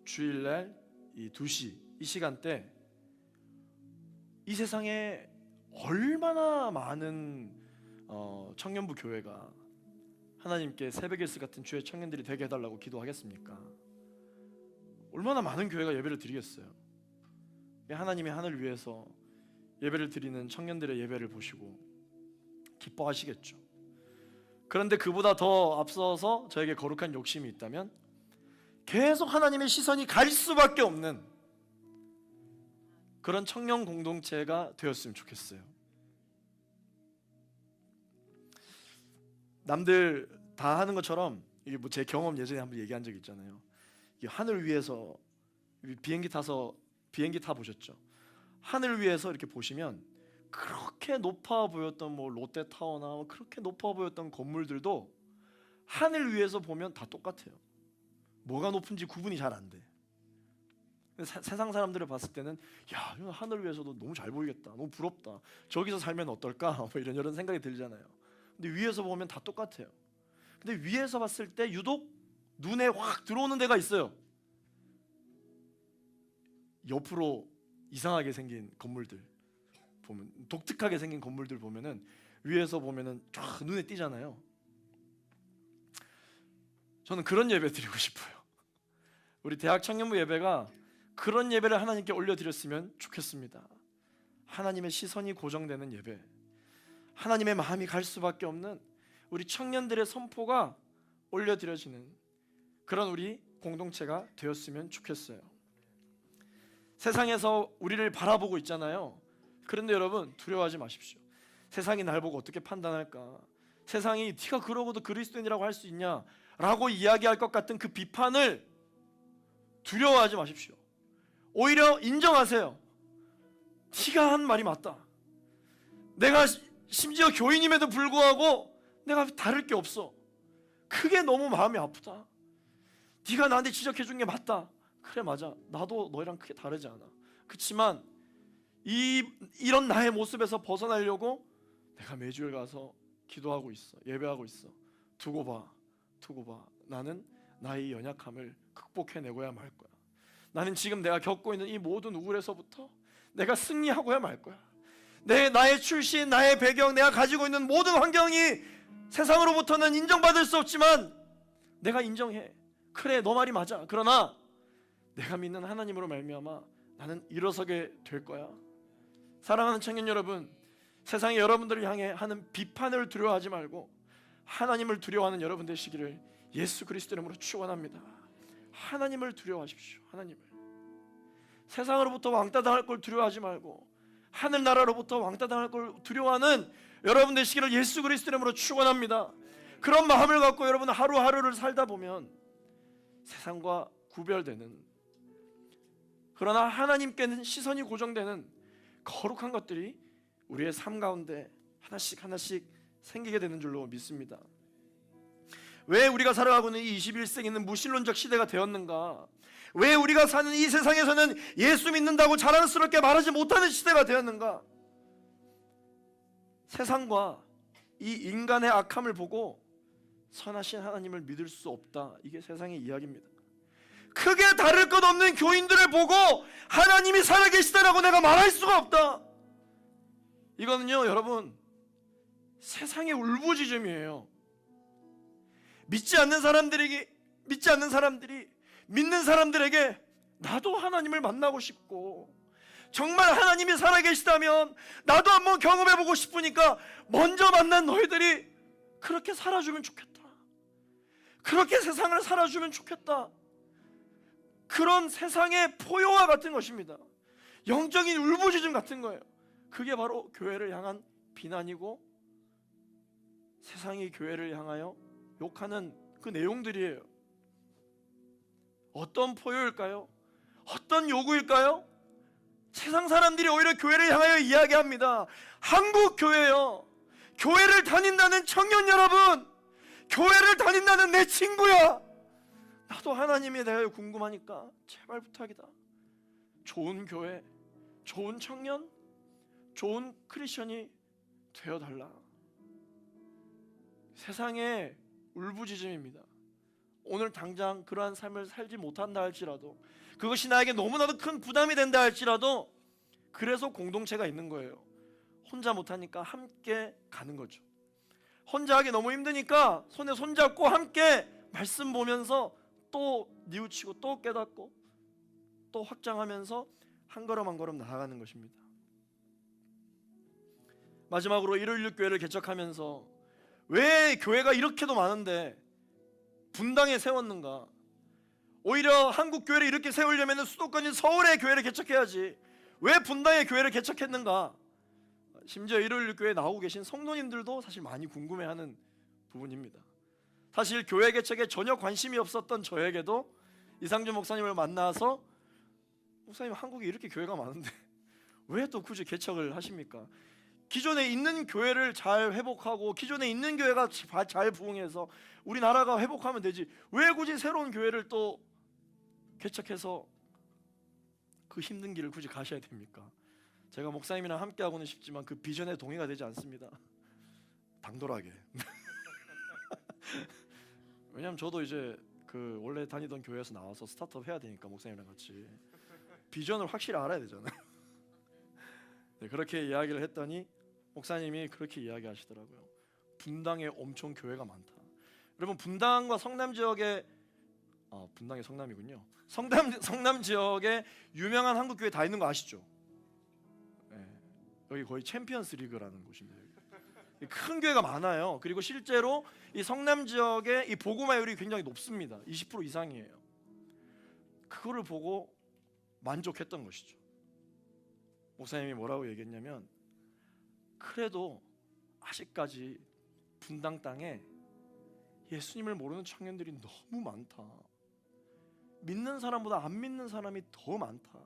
주일날 이 2시 이 시간대 이 세상에 얼마나 많은 청년부 교회가 하나님께 새벽 일스 같은 주의 청년들이 되게 해달라고 기도하겠습니까? 얼마나 많은 교회가 예배를 드리겠어요. 하나님의 하늘 위에서 예배를 드리는 청년들의 예배를 보시고 기뻐하시겠죠. 그런데 그보다 더 앞서서 저에게 거룩한 욕심이 있다면 계속 하나님의 시선이 갈 수밖에 없는 그런 청년 공동체가 되었으면 좋겠어요. 남들 다 하는 것처럼, 이게 뭐 제 경험 예전에 한번 얘기한 적 있잖아요. 하늘 위에서 비행기 타 보셨죠? 하늘 위에서 이렇게 보시면 그렇게 높아 보였던 뭐 롯데타워나 그렇게 높아 보였던 건물들도 하늘 위에서 보면 다 똑같아요. 뭐가 높은지 구분이 잘 안 돼. 세상 사람들을 봤을 때는 야, 하늘 위에서도 너무 잘 보이겠다, 너무 부럽다, 저기서 살면 어떨까, 뭐 이런 생각이 들잖아요. 근데 위에서 보면 다 똑같아요. 근데 위에서 봤을 때 유독 눈에 확 들어오는 데가 있어요. 옆으로 이상하게 생긴 건물들 보면, 독특하게 생긴 건물들 보면은 위에서 보면은 쫙 눈에 띄잖아요. 저는 그런 예배 드리고 싶어요. 우리 대학 청년부 예배가 그런 예배를 하나님께 올려드렸으면 좋겠습니다. 하나님의 시선이 고정되는 예배, 하나님의 마음이 갈 수밖에 없는 우리 청년들의 선포가 올려드려지는 그런 우리 공동체가 되었으면 좋겠어요. 세상에서 우리를 바라보고 있잖아요. 그런데 여러분, 두려워하지 마십시오. 세상이 날 보고 어떻게 판단할까? 세상이 네가 그러고도 그리스도인이라고 할 수 있냐? 라고 이야기할 것 같은 그 비판을 두려워하지 마십시오. 오히려 인정하세요. 네가 한 말이 맞다. 내가 심지어 교인임에도 불구하고 내가 다를 게 없어. 그게 너무 마음이 아프다. 네가 나한테 지적해 준 게 맞다. 그래, 맞아. 나도 너희랑 크게 다르지 않아. 그렇지만 이런 나의 모습에서 벗어나려고 내가 매주일 가서 기도하고 있어. 예배하고 있어. 두고 봐. 나는 나의 연약함을 극복해내고야 말 거야. 나는 지금 내가 겪고 있는 이 모든 우울에서부터 내가 승리하고야 말 거야. 나의 출신, 나의 배경, 내가 가지고 있는 모든 환경이 세상으로부터는 인정받을 수 없지만 내가 인정해. 그래, 너 말이 맞아. 그러나 내가 믿는 하나님으로 말미암아 나는 일어서게 될 거야. 사랑하는 청년 여러분, 세상이 여러분들을 향해 하는 비판을 두려워하지 말고 하나님을 두려워하는 여러분 되시기를 예수 그리스도 이름으로 축원합니다. 하나님을 두려워하십시오. 하나님을. 세상으로부터 왕따 당할 걸 두려워하지 말고 하늘나라로부터 왕따 당할 걸 두려워하는 여러분 되시기를 예수 그리스도 이름으로 축원합니다. 그런 마음을 갖고 여러분 하루하루를 살다 보면 세상과 구별되는, 그러나 하나님께는 시선이 고정되는 거룩한 것들이 우리의 삶 가운데 하나씩 생기게 되는 줄로 믿습니다. 왜 우리가 살아가고 있는 이 21세기는 무신론적 시대가 되었는가? 왜 우리가 사는 이 세상에서는 예수 믿는다고 자랑스럽게 말하지 못하는 시대가 되었는가? 세상과 이 인간의 악함을 보고 선하신 하나님을 믿을 수 없다. 이게 세상의 이야기입니다. 크게 다를 것 없는 교인들을 보고 하나님이 살아계시다라고 내가 말할 수가 없다. 이거는요, 여러분, 세상의 울부짖음이에요. 믿지 않는 사람들이 믿는 사람들에게 나도 하나님을 만나고 싶고 정말 하나님이 살아계시다면 나도 한번 경험해보고 싶으니까 먼저 만난 너희들이 그렇게 살아주면 좋겠다. 그렇게 세상을 살아주면 좋겠다. 그런 세상의 포효와 같은 것입니다. 영적인 울부짖음 같은 거예요. 그게 바로 교회를 향한 비난이고 세상이 교회를 향하여 욕하는 그 내용들이에요. 어떤 포효일까요? 어떤 요구일까요? 세상 사람들이 오히려 교회를 향하여 이야기합니다. 한국 교회요, 교회를 다닌다는 청년 여러분, 교회를 다닌다는 내 친구야, 나도 하나님에 대하여 궁금하니까 제발 부탁이다. 좋은 교회, 좋은 청년, 좋은 크리스천이 되어달라. 세상의 울부짖음입니다. 오늘 당장 그러한 삶을 살지 못한다 할지라도, 그것이 나에게 너무나도 큰 부담이 된다 할지라도, 그래서 공동체가 있는 거예요. 혼자 못하니까 함께 가는 거죠. 혼자 하기 너무 힘드니까 손에 손잡고 함께 말씀 보면서 또 뉘우치고 또 깨닫고 또 확장하면서 한 걸음 한 걸음 나아가는 것입니다. 마지막으로 1.16 교회를 개척하면서 왜 교회가 이렇게도 많은데 분당에 세웠는가? 오히려 한국 교회를 이렇게 세우려면 수도권인 서울에 교회를 개척해야지 왜 분당에 교회를 개척했는가? 심지어 1.16 교회에 나오고 계신 성도님들도 사실 많이 궁금해하는 부분입니다. 사실 교회 개척에 전혀 관심이 없었던 저에게도 이상준 목사님을 만나서 목사님, 한국에 이렇게 교회가 많은데 왜 또 굳이 개척을 하십니까? 기존에 있는 교회를 잘 회복하고 기존에 있는 교회가 잘 부흥해서 우리나라가 회복하면 되지 왜 굳이 새로운 교회를 또 개척해서 그 힘든 길을 굳이 가셔야 됩니까? 제가 목사님이랑 함께하고는 싶지만 그 비전에 동의가 되지 않습니다. 당돌하게. 왜냐면 저도 이제 그 원래 다니던 교회에서 나와서 스타트업 해야 되니까 목사님이랑 같이 비전을 확실히 알아야 되잖아요. 네, 그렇게 이야기를 했더니 목사님이 그렇게 이야기하시더라고요. 분당에 엄청 교회가 많다. 여러분, 분당과 성남 지역에 분당이 성남이군요. 성남 지역에 유명한 한국 교회 다 있는 거 아시죠? 네, 여기 거의 챔피언스 리그라는 곳입니다. 큰 교회가 많아요. 그리고 실제로 이 성남 지역의 이 복음화율이 굉장히 높습니다. 20% 이상이에요. 그거를 보고 만족했던 것이죠. 목사님이 뭐라고 얘기했냐면, 그래도 아직까지 분당 땅에 예수님을 모르는 청년들이 너무 많다. 믿는 사람보다 안 믿는 사람이 더 많다.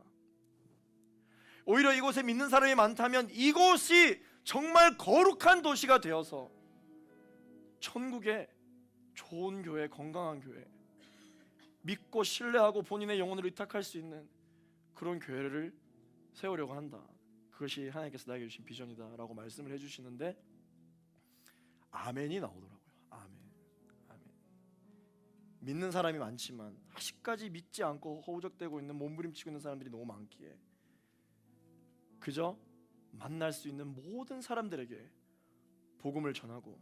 오히려 이곳에 믿는 사람이 많다면 이곳이 정말 거룩한 도시가 되어서 천국의 좋은 교회, 건강한 교회, 믿고 신뢰하고 본인의 영혼을 의탁할 수 있는 그런 교회를 세우려고 한다. 그것이 하나님께서 나에게 주신 비전이다 라고 말씀을 해주시는데, 아멘이 나오더라고요. 아멘. 아멘. 믿는 사람이 많지만 아직까지 믿지 않고 허우적대고 있는, 몸부림치고 있는 사람들이 너무 많기에 그저 만날 수 있는 모든 사람들에게 복음을 전하고,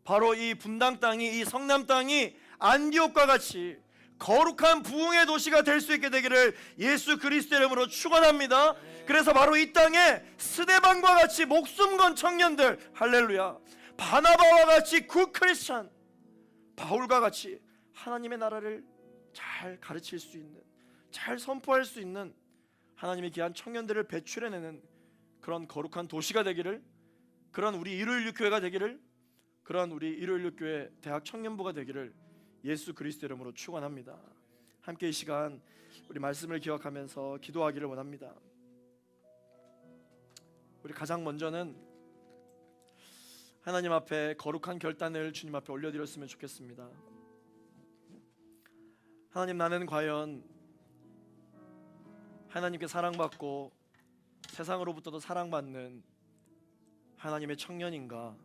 바로 이 분당 땅이, 이 성남 땅이 안디옥과 같이 거룩한 부흥의 도시가 될 수 있게 되기를 예수 그리스도의 이름으로 축원합니다. 그래서 바로 이 땅에 스데반과 같이 목숨 건 청년들, 할렐루야, 바나바와 같이 굿 크리스찬, 바울과 같이 하나님의 나라를 잘 가르칠 수 있는, 잘 선포할 수 있는 하나님의 귀한 청년들을 배출해내는 그런 거룩한 도시가 되기를, 그런 우리 일요일육 교회가 되기를, 그런 우리 일요일육 교회 대학 청년부가 되기를 예수 그리스도 이름으로 축원합니다. 함께 이 시간 우리 말씀을 기억하면서 기도하기를 원합니다. 우리 가장 먼저는 하나님 앞에 거룩한 결단을 주님 앞에 올려드렸으면 좋겠습니다. 하나님, 나는 과연 하나님께 사랑받고 세상으로부터도 사랑받는 하나님의 청년인가?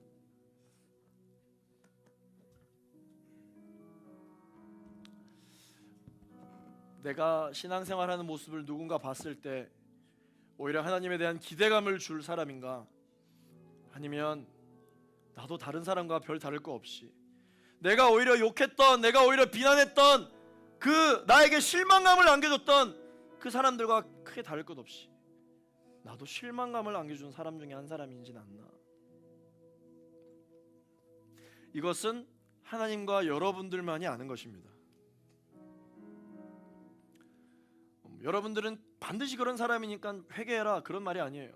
내가 신앙생활하는 모습을 누군가 봤을 때 오히려 하나님에 대한 기대감을 줄 사람인가? 아니면 나도 다른 사람과 별 다를 거 없이 내가 오히려 욕했던, 내가 오히려 비난했던, 그 나에게 실망감을 안겨줬던 그 사람들과 크게 다를 것 없이 나도 실망감을 안겨준 사람 중에 한 사람인지는 않나? 이것은 하나님과 여러분들만이 아는 것입니다. 여러분들은 반드시 그런 사람이니까 회개해라, 그런 말이 아니에요.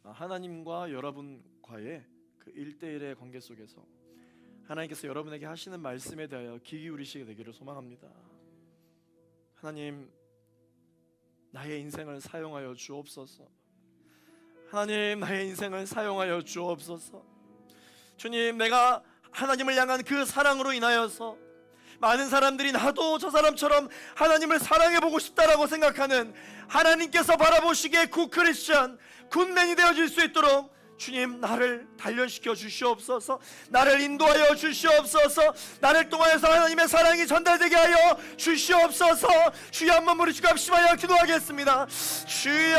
하나님과 여러분과의 그 1대1의 관계 속에서 하나님께서 여러분에게 하시는 말씀에 대하여 귀 기울이시게 되기를 소망합니다. 하나님, 나의 인생을 사용하여 주옵소서. 하나님, 나의 인생을 사용하여 주옵소서. 주님, 내가 하나님을 향한 그 사랑으로 인하여서 많은 사람들이 나도 저 사람처럼 하나님을 사랑해보고 싶다라고 생각하는, 하나님께서 바라보시기에 굿 크리스천, 굿맨이 되어질 수 있도록 주님, 나를 단련시켜 주시옵소서. 나를 인도하여 주시옵소서. 나를 통하여서 하나님의 사랑이 전달되게 하여 주시옵소서. 주여, 한번 우리 주갑심하여 기도하겠습니다. 주여,